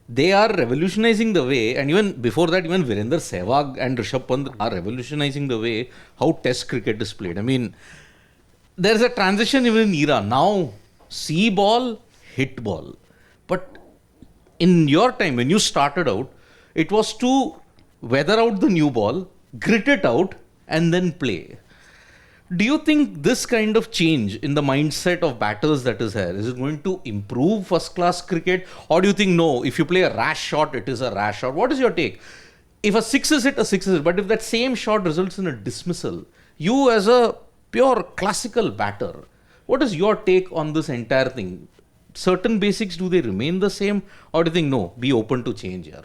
S1: they are revolutionizing the way, and even before that, even Virender Sehwag and Rishabh Pant are revolutionizing the way how test cricket is played. I mean, there's a transition even in era. Now, see ball, hit ball. But In your time, when you started out, it was to weather out the new ball, grit it out, and then play. Do you think this kind of change in the mindset of batters that is here, is it going to improve first class cricket? Or do you think, no, if you play a rash shot, it is a rash shot? What is your take? If a six is hit, a six is hit. But if that same shot results in a dismissal, you as a pure classical batter, what is your take on this entire thing? Certain basics, do they remain the same? Or do you think, no, be open to change here?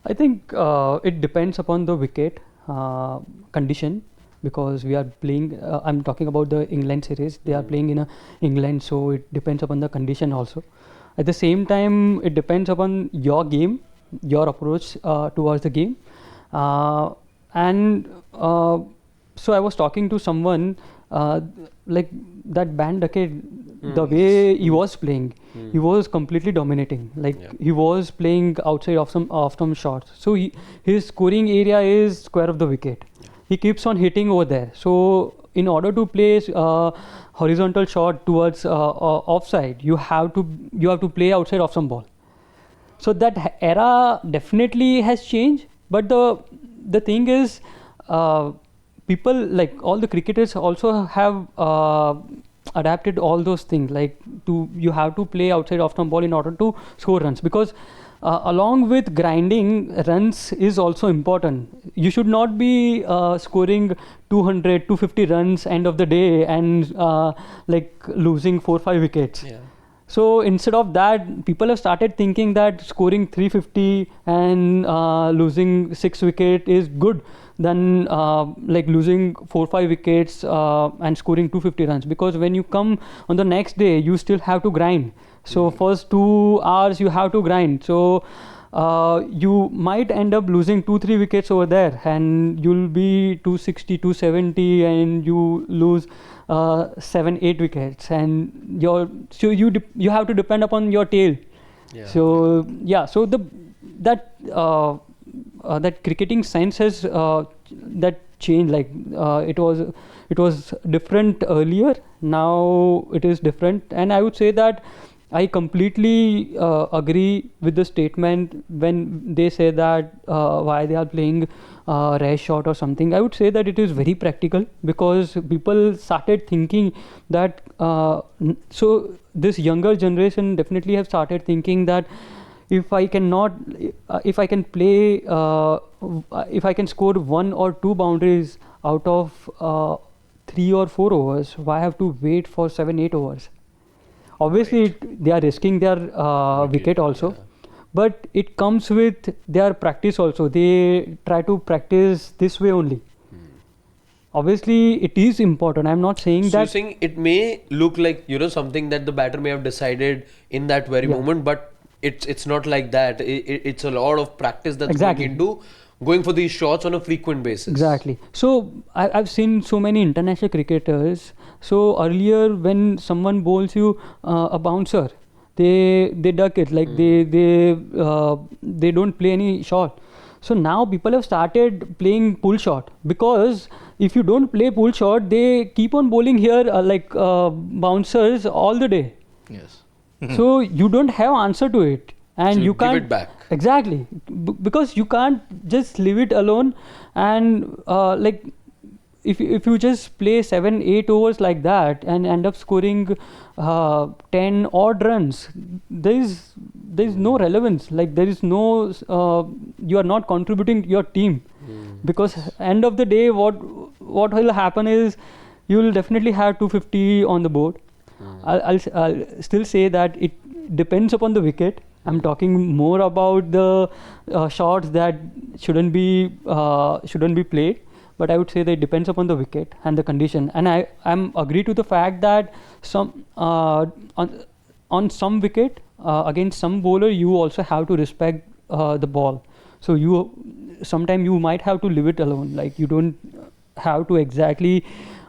S2: I think it depends upon the wicket condition, because we are playing, I'm talking about the England series, they are playing in England, so it depends upon the condition also. At the same time, it depends upon your game, your approach towards the game. And so I was talking to someone, like that band decade, the way he was playing, he was completely dominating. Like he was playing outside of some shots. So his scoring area is square of the wicket. He keeps on hitting over there. So in order to play horizontal shot towards offside, you have to play outside of some ball. So that era definitely has changed. But the thing is, people, like all the cricketers also have adapted all those things. Like you have to play outside of some ball in order to score runs, because along with grinding, runs is also important. You should not be scoring 200, 250 runs end of the day and like losing 4-5 wickets.
S3: Yeah.
S2: So instead of that, people have started thinking that scoring 350 and losing 6 wickets is good than like losing 4-5 wickets and scoring 250 runs. Because when you come on the next day, you still have to grind. So first 2 hours you have to grind. So you might end up losing 2-3 wickets over there, and you'll be 260, 270, and you lose 7-8 wickets, and you have to depend upon your tail.
S3: Yeah.
S2: So so that cricketing sense has that changed. Like it was different earlier. Now it is different, and I would say that I completely agree with the statement when they say that why they are playing rash shot or something. I would say that it is very practical, because people started thinking that so this younger generation definitely have started thinking that if I can play, if I can score 1 or 2 boundaries out of 3 or 4 overs, why have to wait for 7-8 overs? Obviously, they are risking their wicket also, but it comes with their practice also. They try to practice this way only. Obviously, it is important. I'm not saying
S3: So
S2: that.
S3: you're saying it may look like, something that the batter may have decided in that very moment, but it's not like that. It's a lot of practice that's going into going for these shots on a frequent basis.
S2: Exactly. So I've seen so many international cricketers. So earlier, when someone bowls you a bouncer, they duck it, like they don't play any shot. So now people have started playing pull shot, because if you don't play pull shot, they keep on bowling here like bouncers all the day.
S1: Yes.
S2: So you don't have answer to it, and
S3: So
S2: you can't
S3: give it back.
S2: Exactly, because you can't just leave it alone. And like if you just play 7-8 overs like that and end up scoring 10 odd runs, there is no relevance. Like there is no you are not contributing to your team, because end of the day what will happen is you will definitely have 250 on the board. I'll still say that it depends upon the wicket. I'm talking more about the shots that shouldn't be played. But I would say that it depends upon the wicket and the condition. And I'm agree to the fact that some on some wicket against some bowler, you also have to respect the ball. So sometimes you might have to leave it alone. Like you don't have to exactly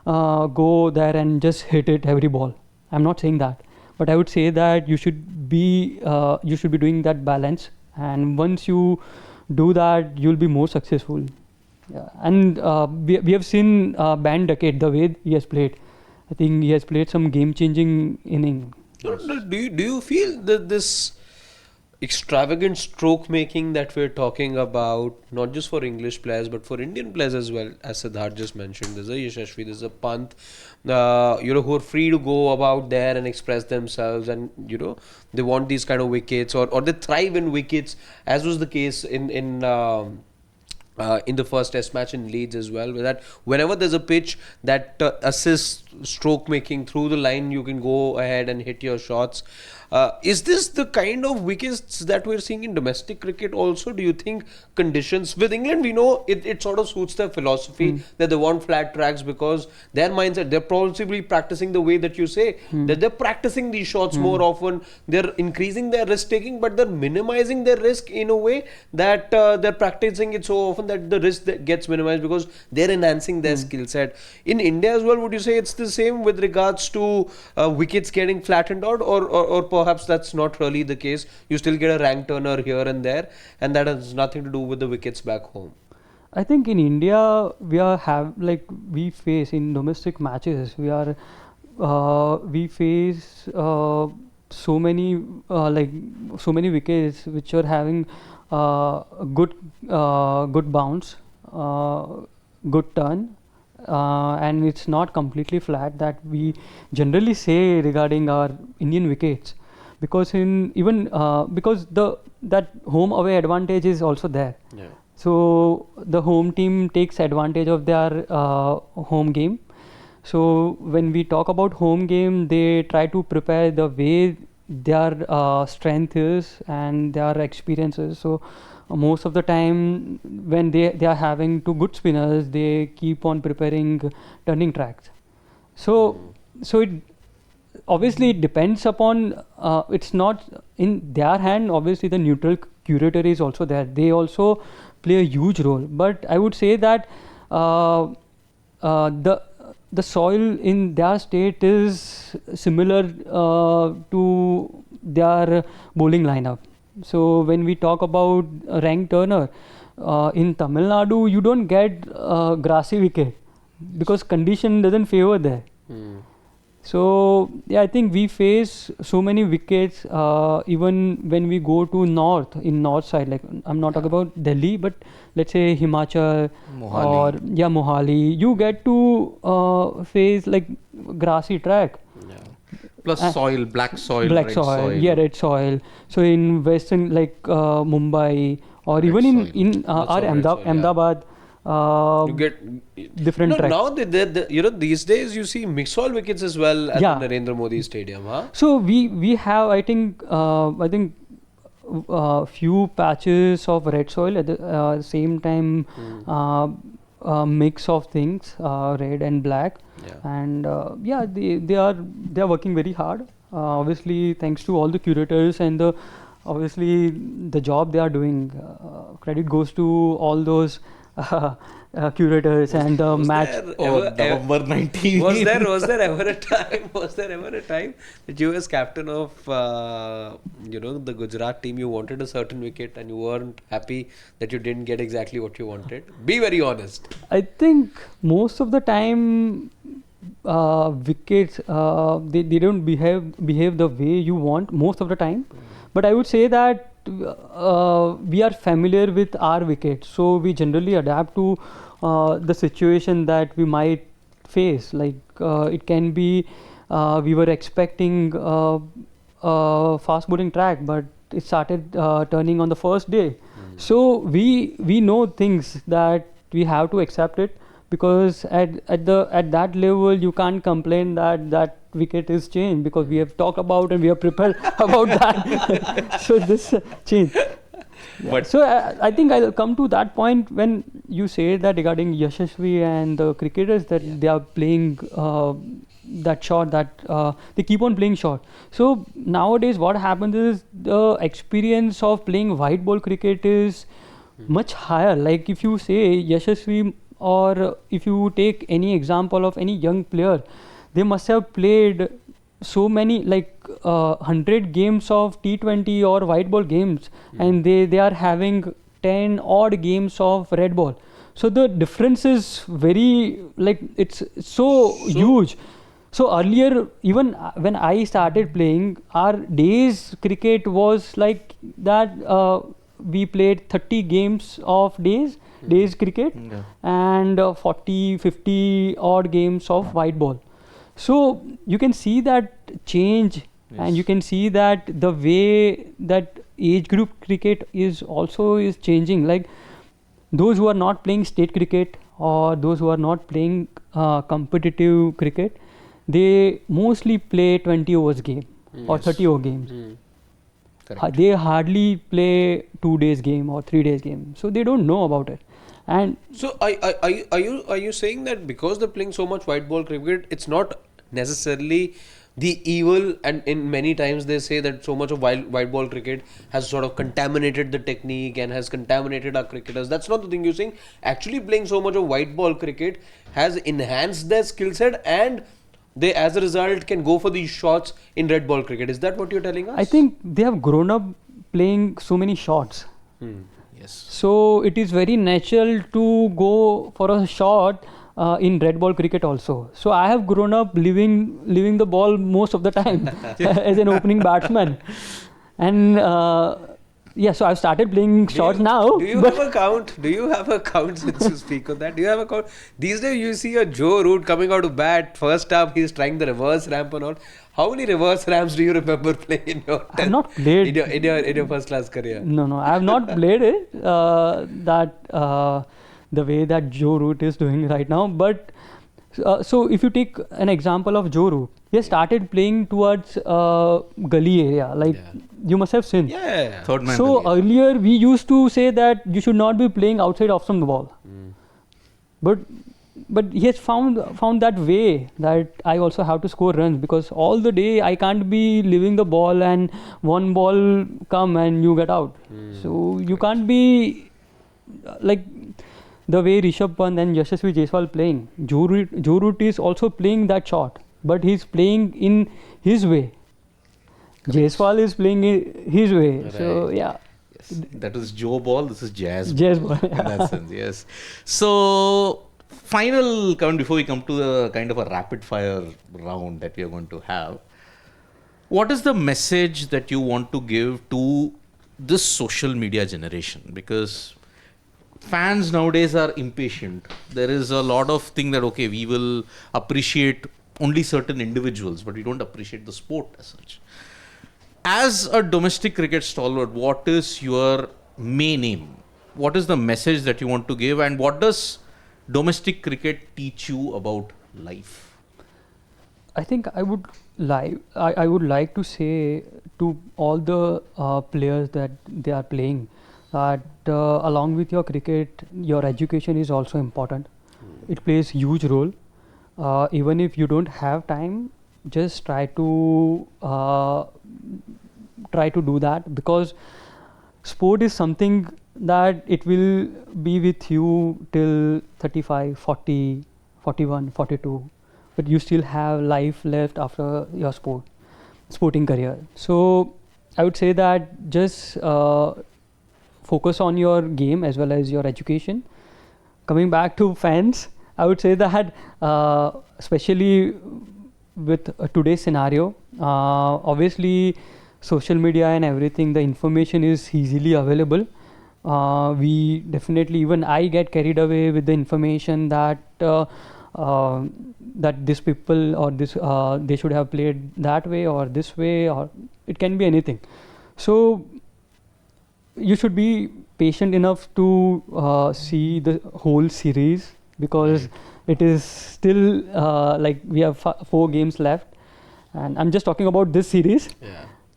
S2: go there and just hit it every ball. I'm not saying that, but I would say that you should be doing that balance. And once you do that, you'll be more successful. Yeah. And we have seen Ben Duckett, the way he has played. I think he has played some game-changing inning.
S3: Do you feel that this extravagant stroke making that we're talking about, not just for English players but for Indian players as well, as Siddharth just mentioned. There's a Yashasvi, there's a Pant, who are free to go about there and express themselves, and they want these kind of wickets, or they thrive in wickets, as was the case in the first test match in Leeds as well, where that whenever there's a pitch that assists stroke making through the line, you can go ahead and hit your shots. Is this the kind of wickets that we're seeing in domestic cricket also? Do you think conditions with England, we know it sort of suits their philosophy that they want flat tracks, because their mindset, they're possibly practicing the way that you say, that they're practicing these shots more often, they're increasing their risk taking, but they're minimizing their risk in a way that they're practicing it so often that the risk that gets minimized because they're enhancing their skill set. In India as well, would you say it's the same with regards to wickets getting flattened out, or perhaps that's not really the case? You still get a rank turner here and there, and that has nothing to do with the wickets back home.
S2: I think in India we face in domestic matches we face so many wickets which are having good bounce, good turn, and it's not completely flat that we generally say regarding our Indian wickets, because because that home away advantage is also there.
S3: Yeah.
S2: So the home team takes advantage of their home game. So when we talk about home game, they try to prepare the way their strength is and their experiences. So most of the time when they are having two good spinners, they keep on preparing turning tracks. So it obviously it depends upon, it's not in their hand. Obviously the neutral curator is also there, they also play a huge role, but I would say that the soil in their state is similar to their bowling lineup. So when we talk about rank turner in Tamil Nadu, you don't get grassy wicket because condition doesn't favor there. So yeah, I think we face so many wickets even when we go to north side. Like I'm not talking about Delhi, but let's say Himachal or Mohali. You get to face like grassy track.
S1: Yeah. Plus soil, black soil,
S2: red soil. So in western like Mumbai or red even in our Ahmedabad.
S3: You get
S2: different tracks.
S3: Now these days you see mixed soil wickets as well at the Narendra Modi Stadium, huh?
S2: So we have I think few patches of red soil at the same time, mix of things, red and black, and they are working very hard. Obviously, thanks to all the curators and the job they are doing. Credit goes to all those curators and the match.
S1: November 19.
S3: Was there ever a time that you as captain of the Gujarat team, you wanted a certain wicket and you weren't happy that you didn't get exactly what you wanted? Be very honest.
S2: I think most of the time wickets they don't behave the way you want most of the time, but I would say that we are familiar with our wickets, so we generally adapt to the situation that we might face. Like it can be we were expecting a fast bowling track, but it started turning on the first day. So we know things that we have to accept it, because at that level you can't complain that wicket is changed, because we have talked about and we are prepared about that. So this change. But so I think I'll come to that point when you say that regarding Yashasvi and the cricketers, that they are playing that shot, that they keep on playing short. So nowadays what happens is the experience of playing white ball cricket is much higher. Like if you say Yashasvi, or if you take any example of any young player, they must have played so many, like 100 games of T20 or white ball games, and they are having 10 odd games of red ball. So the difference is very, like it's so huge. So earlier, even when I started playing, our days cricket was like that. We played 30 games of days cricket,
S1: Yeah.
S2: and 40, 50 odd games of white ball. So you can see that change, and you can see that the way that age group cricket is changing. Like those who are not playing state cricket, or those who are not playing competitive cricket, they mostly play 20 overs game or 30 over games.
S1: Correct.
S2: They hardly play 2 days game or 3 days game, so they don't know about it. And
S3: So are you saying that because they're playing so much white ball cricket, it's not necessarily the evil, and in many times they say that so much of white ball cricket has sort of contaminated the technique and has contaminated our cricketers. That's not the thing you're saying. Actually, playing so much of white ball cricket has enhanced their skill set, and they, as a result, can go for these shots in red ball cricket. Is that what you're telling us?
S2: I think they have grown up playing so many shots.
S1: Yes.
S2: So it is very natural to go for a shot in red ball cricket also. So I have grown up leaving the ball most of the time as an opening batsman, and so I've started playing shots now.
S3: Do you have a count? Do you have a count since you speak of that? Do you have a count? These days you see a Joe Root coming out to bat. First up, he's trying the reverse ramp and all. How many reverse ramps do you remember playing in your
S2: I've not played
S3: in your first class career?
S2: No, I have not played it the way that Joe Root is doing right now. But so if you take an example of Joe Root, he started playing towards gully area. Like you must have seen.
S3: Yeah.
S1: Third man.
S2: So earlier we used to say that you should not be playing outside off from the ball. But he has found that way that I also have to score runs, because all the day I can't be leaving the ball and one ball come and you get out. So you can't be like the way Rishabh Pant and Yashasvi Jaiswal playing. Joe Root is also playing that shot, but he's playing in his way. Jaiswal is playing his way.
S1: Right.
S2: So yeah.
S1: Yes. That is Joe ball. This is Jazz.
S2: Jazz ball.
S1: In that sense, yes. So, final comment before we come to the kind of a rapid fire round that we are going to have. What is the message that you want to give to this social media generation? Because fans nowadays are impatient. There is a lot of thing that, okay, we will appreciate only certain individuals, but we don't appreciate the sport as such. As a domestic cricket stalwart, what is your main aim? What is the message that you want to give, and what does domestic cricket teach you about life?
S2: I think I would like to say to all the players that they are playing that along with your cricket, your education is also important. It plays huge role. Even if you don't have time, just try to do that, because sport is something that it will be with you till 35, 40, 41, 42, but you still have life left after your sporting career. So I would say that just focus on your game as well as your education. Coming back to fans, I would say that especially with today's scenario, obviously social media and everything, the information is easily available. We definitely, even I get carried away with the information that that this people or this they should have played that way or this way, or it can be anything. So you should be patient enough to see the whole series, because it is still like we have 4 games left, and I'm just talking about this series.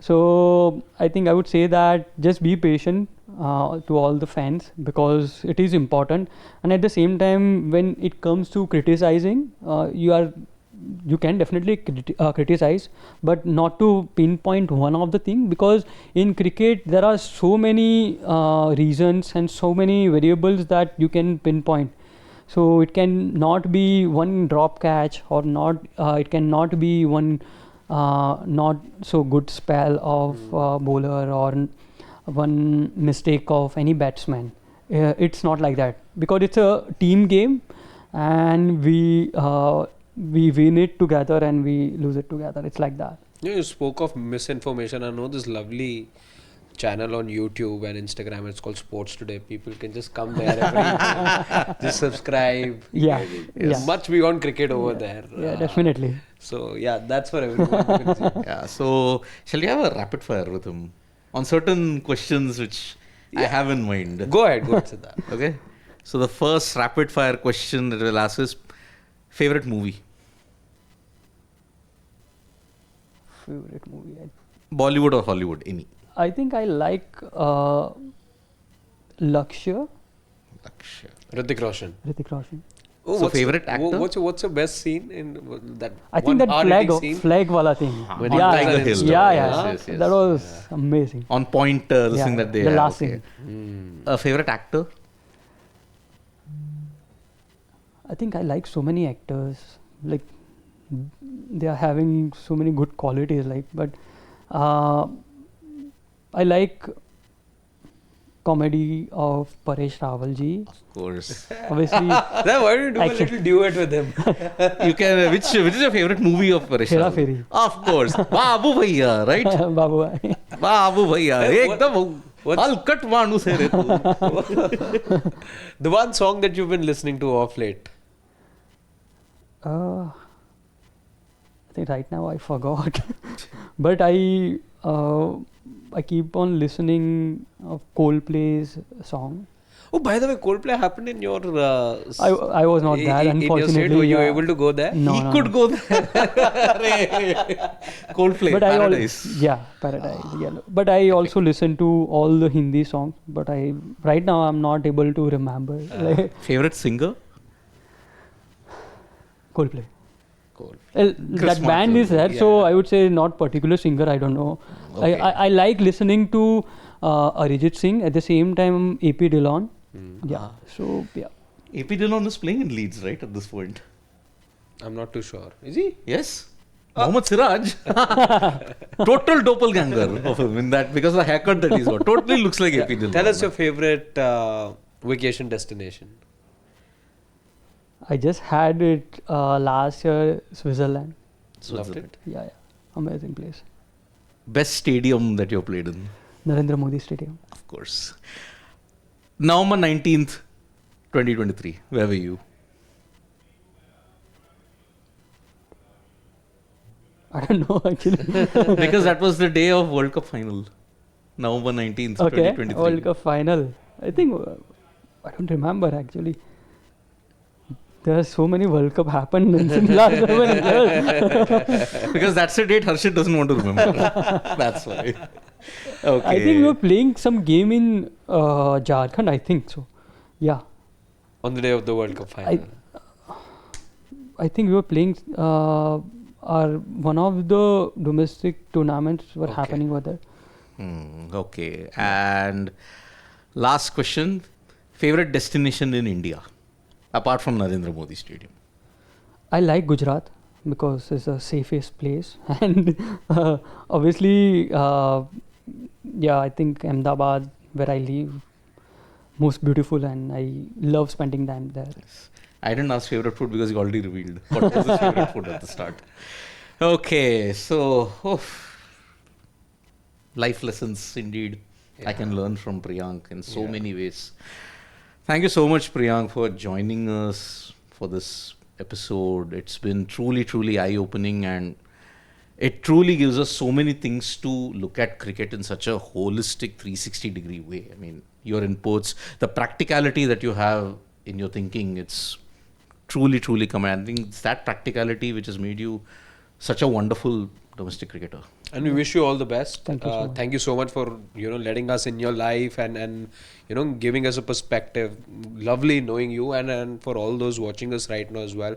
S2: So I think I would say that just be patient to all the fans, because it is important. And at the same time, when it comes to criticizing, you can definitely criticize, but not to pinpoint one of the thing, because in cricket there are so many reasons and so many variables that you can pinpoint. So it can not be one drop catch, or not it cannot be one not so good spell of bowler, or one mistake of any batsman. It's not like that, because it's a team game, and we we win it together and we lose it together. It's like that.
S3: You spoke of misinformation. I know this lovely channel on YouTube and Instagram. It's called Sports Today. People can just come there every evening, just subscribe.
S2: Yeah.
S3: Much beyond cricket over there.
S2: Yeah, definitely.
S3: So yeah, that's for everyone to consume.
S1: Yeah. So shall we have a rapid fire with him on certain questions which I have in mind?
S3: Go ahead, Siddharth.
S1: Okay. So the first rapid fire question that we'll ask is favorite movie.
S2: Favorite movie?
S1: Bollywood or Hollywood? Any.
S2: I think I like Lakshya.
S3: Hrithik Roshan.
S2: Hrithik Roshan.
S3: Oh,
S1: So favorite actor?
S3: What's your best scene in that?
S2: I think that flag wala thing.
S3: When
S2: yeah,
S1: Tiger Hill.
S2: yeah,
S1: Yes.
S2: that was amazing.
S1: On point, the
S2: Yeah,
S1: thing that they
S2: the
S1: have.
S2: last
S1: Okay.
S2: scene.
S1: A favorite actor?
S2: I think I like so many actors. Like they are having so many good qualities. But I like comedy of Paresh Rawal ji.
S1: Of course.
S2: Obviously,
S3: Then why don't you do a
S2: Action.
S3: little duet with him?
S1: You can. Which is your favorite movie of Paresh
S2: Hera
S1: Rawal?
S2: Feri.
S1: Of course. Babu Bhaiya, right?
S2: Babu bhai.
S1: Babu Bhaiya. Ekdam
S3: what's-
S1: halkat manus hai re tu.
S3: The one song that you've been listening to off late.
S2: I think right now I forgot, but I keep on listening of Coldplay's song.
S3: Oh, by the way, Coldplay happened in your.
S2: I was not there,
S3: in your state.
S2: unfortunately.
S3: Were you
S2: yeah.
S3: able to go there?
S2: No,
S1: He
S2: no,
S1: could
S2: no.
S1: go there. Coldplay,
S2: But
S1: Paradise.
S2: Paradise. Yellow. But I also listen to all the Hindi songs. But right now I'm not able to remember.
S1: Favorite singer?
S2: Coldplay.
S1: Coldplay.
S2: That band is there, so I would say not particular singer. I don't know.
S1: Okay.
S2: I like listening to Arijit Singh at the same time AP Dillon. Yeah. So yeah.
S1: AP Dillon is playing in Leeds, right, at this point?
S3: I'm not too sure. Is he?
S1: Yes. Mohammad Siraj. Total doppelganger of him in that, because of the haircut that he's got. Totally looks like AP Dillon.
S3: Tell us your favorite vacation destination.
S2: I just had it last year, Switzerland.
S3: Loved it.
S2: Yeah. Amazing place.
S1: Best stadium that you've played in?
S2: Narendra Modi Stadium.
S1: Of course. November 19th, 2023. Where were you?
S2: I don't know actually.
S1: Because that was the day of World Cup final. November 19th,
S2: Okay.
S1: 2023.
S2: World Cup final. I think I don't remember actually. There are so many World Cup happened in the last 7 years.
S1: Because that's a date Harshit doesn't want to remember. That's why. Okay.
S2: I think we were playing some game in Jharkhand, I think so. Yeah.
S3: On the day of the World Cup final.
S2: I think we were playing one of the domestic tournaments were happening over there.
S1: Okay. And last question. Favorite destination in India? Apart from Narendra Modi Stadium.
S2: I like Gujarat because it's the safest place. And obviously, I think Ahmedabad, where I live, most beautiful, and I love spending time there.
S1: Yes. I didn't ask favorite food because you already revealed what was his favorite food at the start. Okay, so life lessons indeed. I can learn from Priyank in so many ways. Thank you so much, Priyank, for joining us for this episode. It's been truly, truly eye-opening, and it truly gives us so many things to look at cricket in such a holistic 360-degree way. I mean, your inputs, the practicality that you have in your thinking, it's truly, truly commanding. It's that practicality which has made you such a wonderful domestic cricketer.
S3: And we wish you all the best.
S2: Thank you so much.
S3: Thank you so much for letting us in your life and giving us a perspective. Lovely knowing you, and for all those watching us right now as well.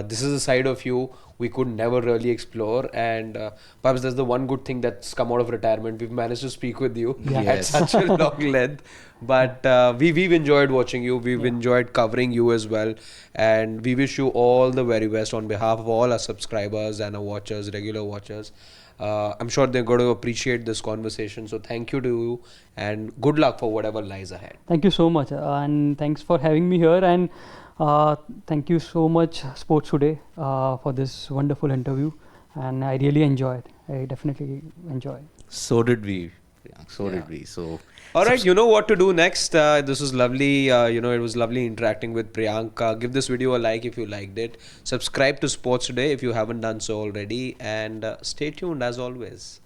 S3: This is a side of you we could never really explore, and perhaps that's the one good thing that's come out of retirement. We've managed to speak with you at
S1: Yes.
S3: such a long length. But we've enjoyed watching you. We've enjoyed covering you as well, and we wish you all the very best on behalf of all our subscribers and our watchers, regular watchers. I'm sure they're going to appreciate this conversation. So thank you to you, and good luck for whatever lies ahead.
S2: Thank you so much, and thanks for having me here. And Thank you so much, Sports Today, for this wonderful interview, and I really enjoyed. I definitely enjoyed.
S1: So did we. Priyank, so
S3: Yeah.
S1: did we. So,
S3: All right, you know what to do next. This was lovely. It was lovely interacting with Priyank. Give this video a like if you liked it. Subscribe to Sports Today if you haven't done so already. And stay tuned as always.